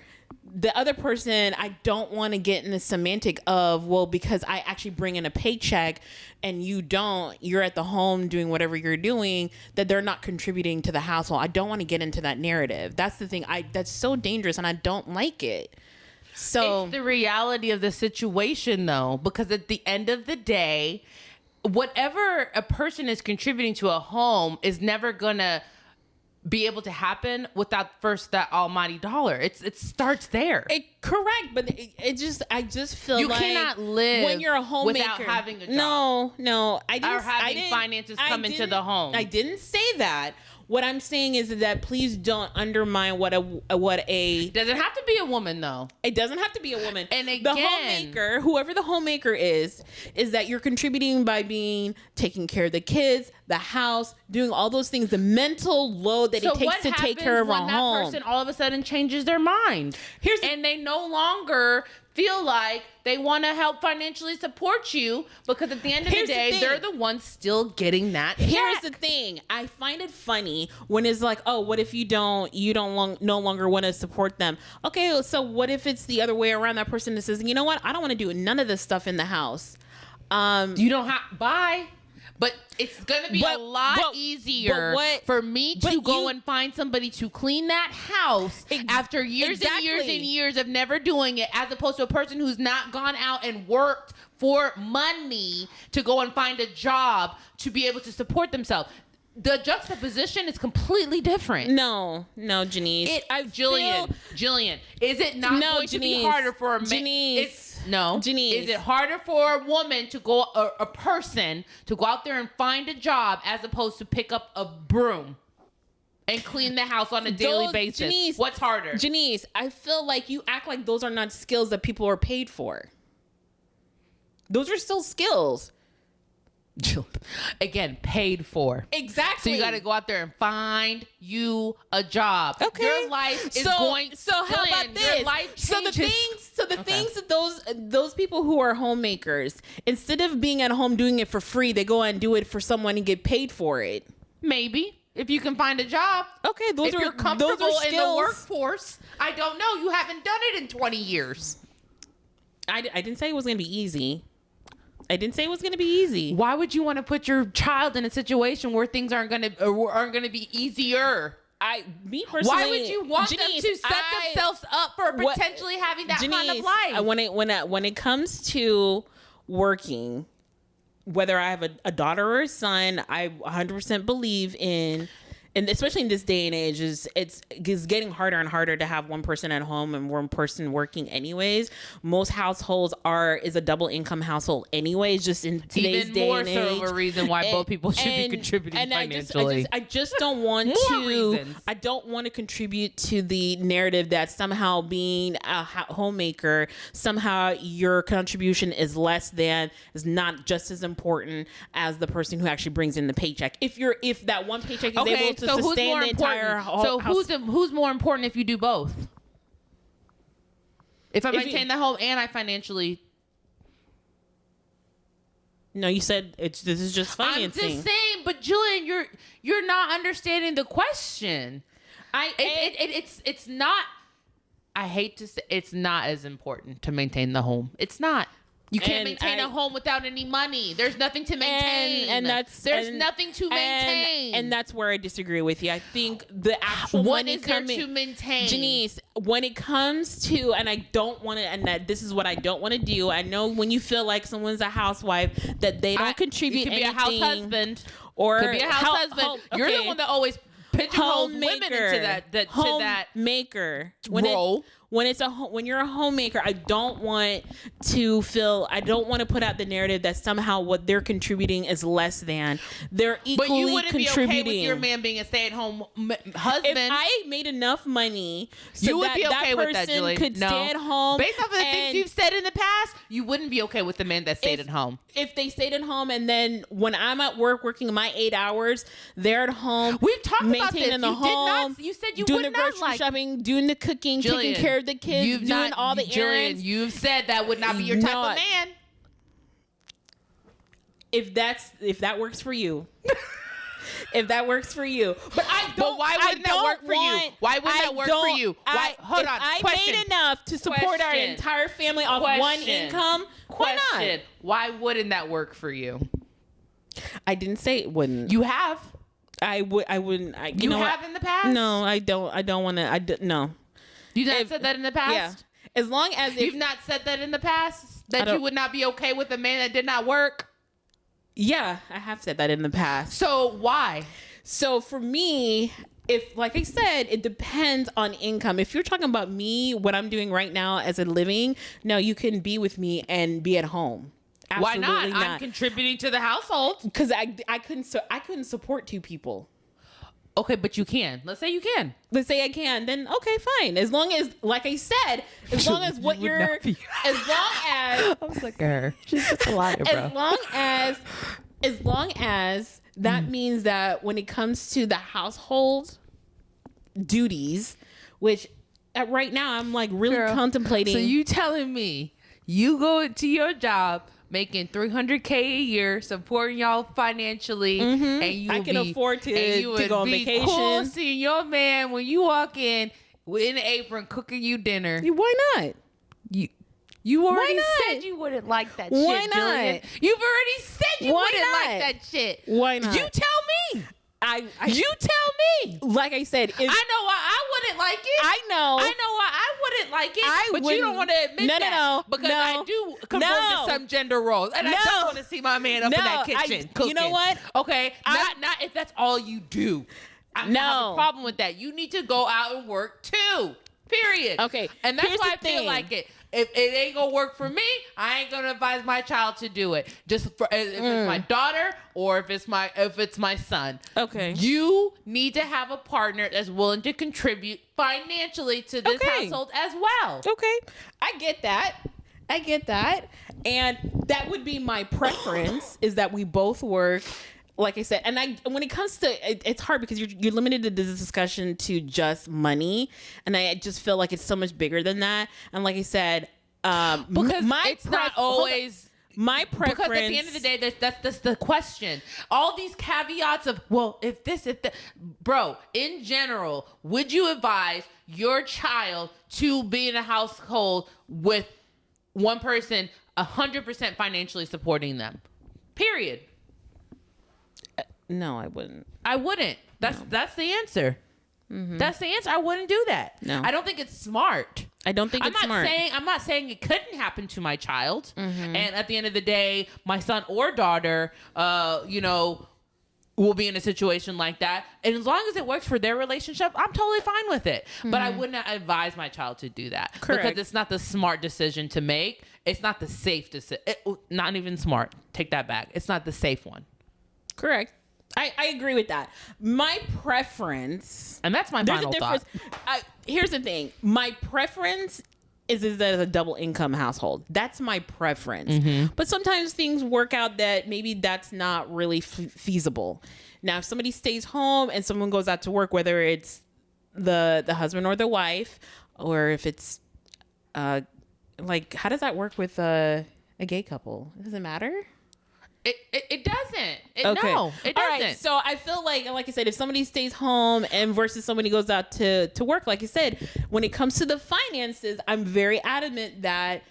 the other person, I don't want to get in the semantic of, well, because I actually bring in a paycheck and you don't, you're at the home doing whatever you're doing, that they're not contributing to the household. I don't want to get into that narrative. That's the thing. That's so dangerous and I don't like it. So it's the reality of the situation though, because at the end of the day, whatever a person is contributing to a home is never gonna be able to happen without first that almighty dollar. It starts there. Correct, but I just feel you like cannot live when you're a homemaker without having a job. No, I didn't. Or having finances come into the home. I didn't say that. What I'm saying is that please don't undermine what a doesn't have to be a woman though. It doesn't have to be a woman. And again, the homemaker, whoever the homemaker is that you're contributing by taking care of the kids, the house, doing all those things, the mental load that it takes to take care of a home. That person all of a sudden changes their mind. And they no longer feel like they want to help financially support you, because at the end of the day, they're the ones still getting that check. Here's the thing. I find it funny when it's like, oh, what if you no longer want to support them? Okay, so what if it's the other way around? That person that says, you know what? I don't want to do none of this stuff in the house. You don't have, bye. But it's gonna be a lot easier for me to go and find somebody to clean that house after years and years and years of never doing it, as opposed to a person who's not gone out and worked for money to go and find a job to be able to support themselves. The juxtaposition is completely different. No, Janice. Jillian, is it not going to be harder for a man? Janice. Is it harder for a woman to go, a person to go out there and find a job as opposed to pick up a broom and clean the house on a daily basis? Janice, what's harder? Janice, I feel like you act like those are not skills that people are paid for. Those are still skills. Again, paid for. Exactly. So you got to go out there and find you a job. Okay. Your life is going. So how about this? Your life changes. So the things that those people who are homemakers, instead of being at home doing it for free, they go and do it for someone and get paid for it. Maybe if you can find a job. Okay, if you're comfortable in the workforce. I don't know. You haven't done it in 20 years. I didn't say it was going to be easy. Why would you want to put your child in a situation where things aren't going to be easier? Me personally, why would you want them to set themselves up for potentially having that kind of life? When it comes to working, whether I have a daughter or a son, I 100% believe in. And especially in this day and age, it's getting harder and harder to have one person at home and one person working anyways. Most households is a double income household anyways, just in today's day and age. Even more so of a reason why both people should be contributing financially. I just don't want I don't want to contribute to the narrative that somehow being a homemaker, somehow your contribution is not just as important as the person who actually brings in the paycheck. If that one paycheck is able to sustain the entire house. So who's more important if you do both? If I maintain the home and I financially... No, you said this is just financing. I'm just saying, but Julian, you're not understanding the question. It's not... I hate to say it's not as important to maintain the home. It's not. You can't maintain a home without any money. There's nothing to maintain. There's nothing to maintain. And that's where I disagree with you. I think the actual money coming to maintain. Janice, when it comes to, and I don't want to, and that this is what I don't want to do. I know when you feel like someone's a housewife that they don't contribute anything. Could be a house husband. Or could be a house husband. You're the one that always pigeonholes women into that maker role. When you're a homemaker, I don't want to put out the narrative that somehow what they're contributing is less than. They're equally contributing. But you wouldn't be okay with your man being a stay-at-home husband. If I made enough money so you would be okay with that, Julie. Could stay at home. Based off of the things you've said in the past, you wouldn't be okay with the man that stayed at home. If they stayed at home and then when I'm at work working my 8 hours, they're at home. We've talked about this. You said you doing would the grocery shopping, doing the cooking, taking care of the kids, doing all the errands. You've said that would not be your type of man. If that works for you. If that works for you. But why wouldn't that work for you? Why wouldn't that work for you? Hold on. I made enough to support our entire family off one income. Why not? Why wouldn't that work for you? I didn't say it wouldn't. You have. I wouldn't. You have in the past? No, I don't. I don't want to. No. You've not said that in the past? Yeah. As long as you've not said that in the past, that you would not be okay with a man that did not work. Yeah, I have said that in the past. So why? So for me, like I said, it depends on income. If you're talking about me, what I'm doing right now as a living, no, you can be with me and be at home. Absolutely Why not? I'm contributing to the household. Because I couldn't support two people. Okay, but you can. Let's say you can. Let's say I can. Then okay, fine. As long as, like I said, as long as what you're, as long as I'm sick of her. She's just a liar, bro. As long as that means that when it comes to the household duties, which right now I'm like really contemplating. So you telling me you go to your job making $300K a year, supporting y'all financially, and I can afford to go on vacation. Cool seeing your man when you walk in the apron cooking you dinner. Why not? You already said you wouldn't like that shit. Why not? Julian. You've already said you wouldn't like that shit. Why not? You tell me. You tell me. Like I said, I know why I wouldn't like it. I know why I wouldn't like it. But you don't want to admit that. No. Because I do conform to some gender roles. And I don't want to see my man up in that kitchen cooking. You know what? Okay. Not if that's all you do. I have a problem with that. You need to go out and work too. Period. Okay. And that's why I feel like it. If it ain't gonna work for me, I ain't gonna advise my child to do it. Just if it's my daughter or if it's my son. Okay. You need to have a partner that's willing to contribute financially to this household as well. Okay. I get that. And that would be my preference is that we both work. Like I said, and when it comes to it's hard because you're limited to this discussion to just money, and I just feel like it's so much bigger than that. And like I said, because it's not always my preference. Because at the end of the day, that's the question. All these caveats of if that, bro. In general, would you advise your child to be in a household with one person 100% financially supporting them? Period. No, I wouldn't. That's the answer. Mm-hmm. That's the answer. I wouldn't do that. No. I don't think it's smart. I'm not saying it couldn't happen to my child. Mm-hmm. And at the end of the day, my son or daughter, will be in a situation like that. And as long as it works for their relationship, I'm totally fine with it. Mm-hmm. But I would not advise my child to do that. Correct. Because it's not the smart decision to make. It's not the safe decision. Not even smart. Take that back. It's not the safe one. Correct. I agree with that. My preference, and that's my final thought. Here's the thing. My preference is that it's a double income household. That's my preference. Mm-hmm. But sometimes things work out that maybe that's not really feasible. Now, if somebody stays home and someone goes out to work, whether it's the husband or the wife, or if it's like, how does that work with a gay couple? Does it matter? It doesn't. Okay. No, it doesn't. All right, so I feel like I said, if somebody stays home and versus somebody goes out to work, like I said, when it comes to the finances, I'm very adamant that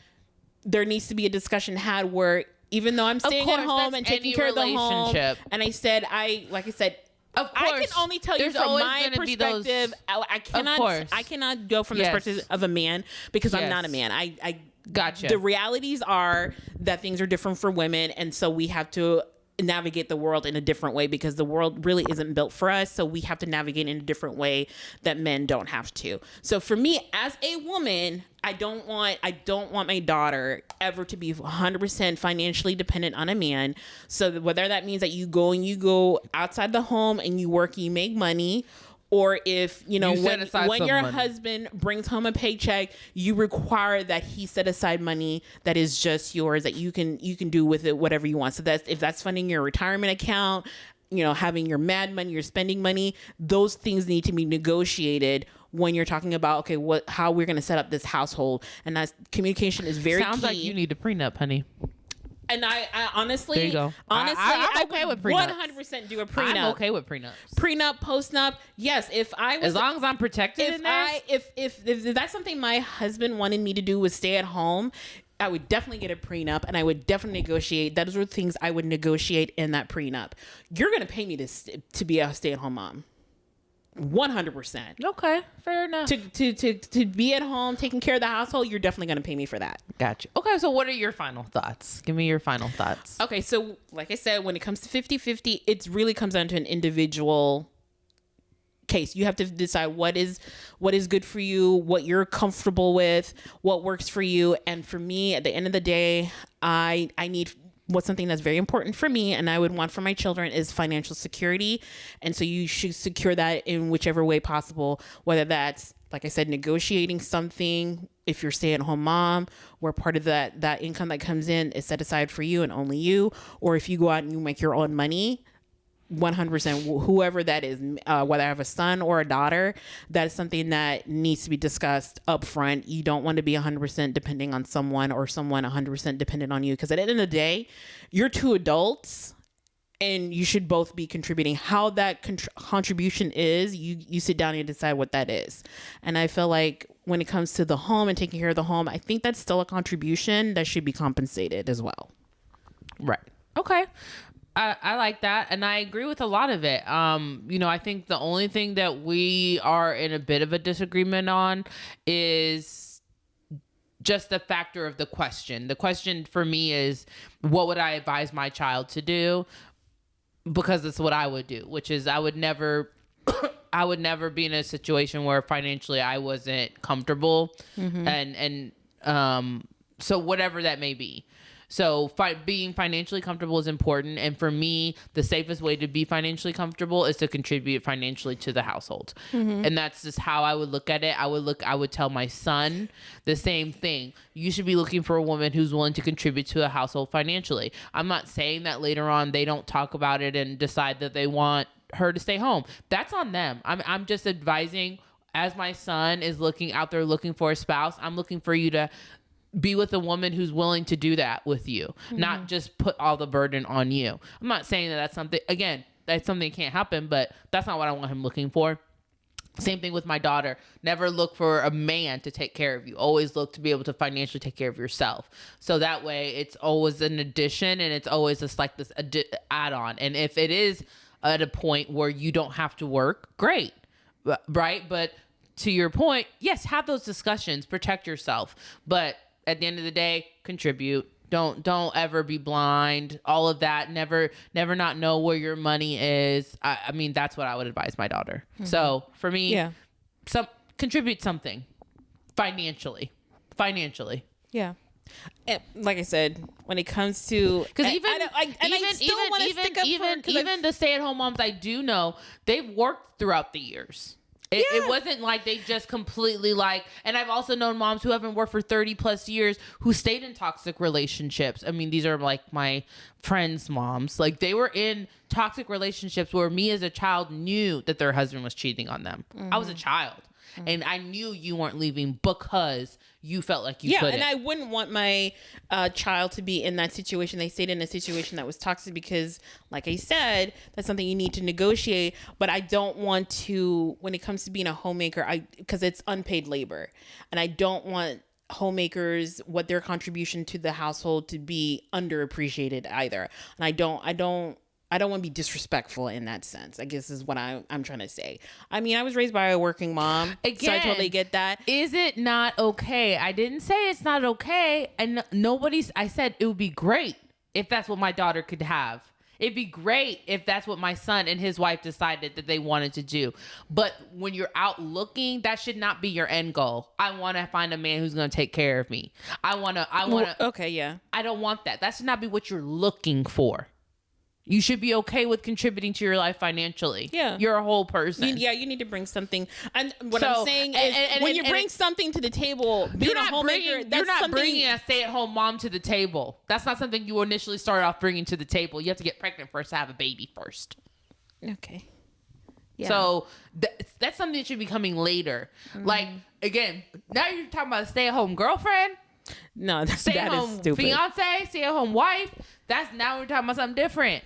there needs to be a discussion had where even though I'm staying at home and taking care of the home, and I said, of course, I can only tell you from my perspective. I cannot go from this perspective of a man because I'm not a man. I gotcha. The realities are that things are different for women, and so we have to navigate the world in a different way because the world really isn't built for us. So we have to navigate in a different way that men don't have to. So for me as a woman, I don't want my daughter ever to be 100% financially dependent on a man. So whether that means that you go outside the home and you work, you make money, or if, when your husband brings home a paycheck, you require that he set aside money that is just yours, that you can do with it whatever you want. So if that's funding your retirement account, having your mad money, your spending money, those things need to be negotiated when you're talking about, how we're going to set up this household. And that's communication is very key. Sounds like you need a prenup, honey. And I honestly, there you go. I'm okay with prenups. 100% do a prenup. I'm okay with prenups. Prenup, postnup. Yes, if I was, as long as I'm protected in there. If that's something my husband wanted me to do was stay at home, I would definitely get a prenup, and I would definitely negotiate. Those are things I would negotiate in that prenup. You're going to pay me to be a stay-at-home mom. 100%. Okay, fair enough. To be at home taking care of the household, you're definitely going to pay me for that. Gotcha. Okay, so what are your final thoughts? Give me your final thoughts. Okay, so like I said, when it comes to 50-50, it really comes down to an individual case. You have to decide what is good for you, what you're comfortable with, what works for you. And for me, at the end of the day, I need what's something that's very important for me and I would want for my children is financial security. And so you should secure that in whichever way possible, whether that's, like I said, negotiating something. If you're stay-at-home mom, where part of that income that comes in is set aside for you and only you, or if you go out and you make your own money, 100%, whoever that is, whether I have a son or a daughter, that is something that needs to be discussed up front. You don't want to be 100% depending on someone or someone 100% dependent on you, because at the end of the day, you're two adults and you should both be contributing. How that contribution is, you sit down and decide what that is. And I feel like when it comes to the home and taking care of the home, I think that's still a contribution that should be compensated as well. Right. Okay. I like that. And I agree with a lot of it. I think the only thing that we are in a bit of a disagreement on is just the factor of the question. The question for me is, what would I advise my child to do? Because it's what I would do, which is I would never be in a situation where financially I wasn't comfortable. So whatever that may be. So being financially comfortable is important. And for me, the safest way to be financially comfortable is to contribute financially to the household. And that's just how I would look at it. I would tell my son the same thing. You should be looking for a woman who's willing to contribute to a household financially. I'm not saying that later on they don't talk about it and decide that they want her to stay home. That's on them. I'm just advising, as my son is looking out there looking for a spouse, I'm looking for you to be with a woman who's willing to do that with you, not just put all the burden on you. I'm not saying that that's something that can't happen, but that's not what I want him looking for. Same thing with my daughter. Never look for a man to take care of you. Always look to be able to financially take care of yourself. So that way it's always an addition, and it's always just like this add-on. And if it is at a point where you don't have to work, great. Right? But to your point, yes, have those discussions, protect yourself. But at the end of the day, contribute. Don't ever be blind. All of that. Never not know where your money is. I mean, that's what I would advise my daughter. So for me, contribute something financially. Yeah. And like I said, when it comes to, because even the stay-at-home moms I do know, they've worked throughout the years. It wasn't like they just completely and I've also known moms who haven't worked for 30 plus years who stayed in toxic relationships. I mean, these are like my friends' moms. Like, they were in toxic relationships where me as a child knew that their husband was cheating on them. I was a child. And I knew you weren't leaving because you felt like you couldn't. And I wouldn't want my child to be in that situation. They stayed in a situation that was toxic because, like I said, that's something you need to negotiate. But I don't want to, when it comes to being a homemaker, because it's unpaid labor. And I don't want homemakers, what their contribution to the household, to be underappreciated either. And I don't want to be disrespectful in that sense, I guess is what I'm trying to say. I mean, I was raised by a working mom, so I totally get that. Is it not okay? I didn't say it's not okay. And I said it would be great if that's what my daughter could have. It'd be great if that's what my son and his wife decided that they wanted to do. But when you're out looking, that should not be your end goal. I want to find a man who's going to take care of me. Okay, yeah. I don't want that. That should not be what you're looking for. You should be okay with contributing to your life financially. Yeah. You're a whole person. You need to bring something. And what I'm saying is, when you bring something to the table, being a homemaker, you're not bringing a stay-at-home mom to the table. That's not something you initially start off bringing to the table. You have to get pregnant first to have a baby first. Okay. Yeah. So that's something that should be coming later. Like, again, now you're talking about a stay-at-home girlfriend. No, that is stupid. Fiance, stay-at-home wife. Now we're talking about something different.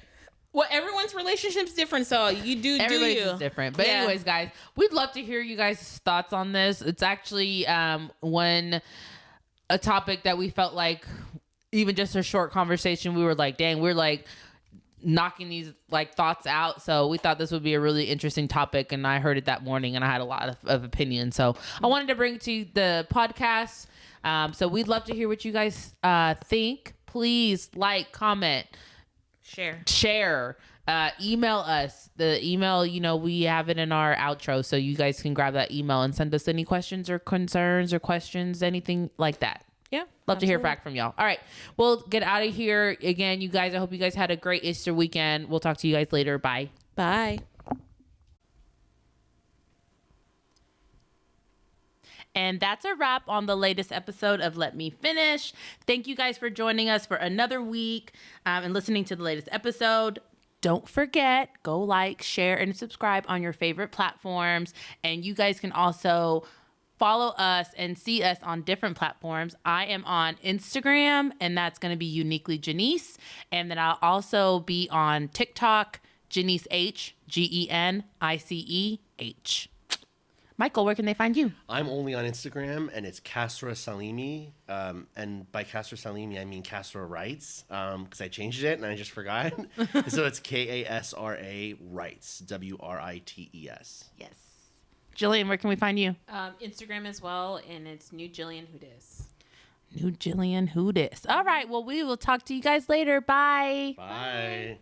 Well, everyone's relationship's different, so everybody's is different. But anyways, guys, we'd love to hear you guys' thoughts on this. It's actually a topic that we felt like, even just a short conversation, we were like, dang, we're like knocking these thoughts out. So we thought this would be a really interesting topic, and I heard it that morning, and I had a lot of opinions. So I wanted to bring it to the podcast. So we'd love to hear what you guys think. Please comment. Share. Email us. The email, we have it in our outro, so you guys can grab that email and send us any questions or concerns or questions, anything like that. Yeah. Love to hear back from y'all. All right. We'll get out of here. Again, you guys, I hope you guys had a great Easter weekend. We'll talk to you guys later. Bye. Bye. And that's a wrap on the latest episode of Let Me Finish. Thank you guys for joining us for another week and listening to the latest episode. Don't forget, go share, and subscribe on your favorite platforms. And you guys can also follow us and see us on different platforms. I am on Instagram, and that's going to be Uniquely Janice. And then I'll also be on TikTok, Janice H, GENICEH. Michael, where can they find you? I'm only on Instagram, and it's Kasra Salimi. And by Kasra Salimi, I mean Kasra Writes, because I changed it and I just forgot. So it's Kasra Writes, WRITES. Yes. Jillian, where can we find you? Instagram as well, and it's New Jillian Who Dis. New Jillian Who Dis. All right. Well, we will talk to you guys later. Bye. Bye.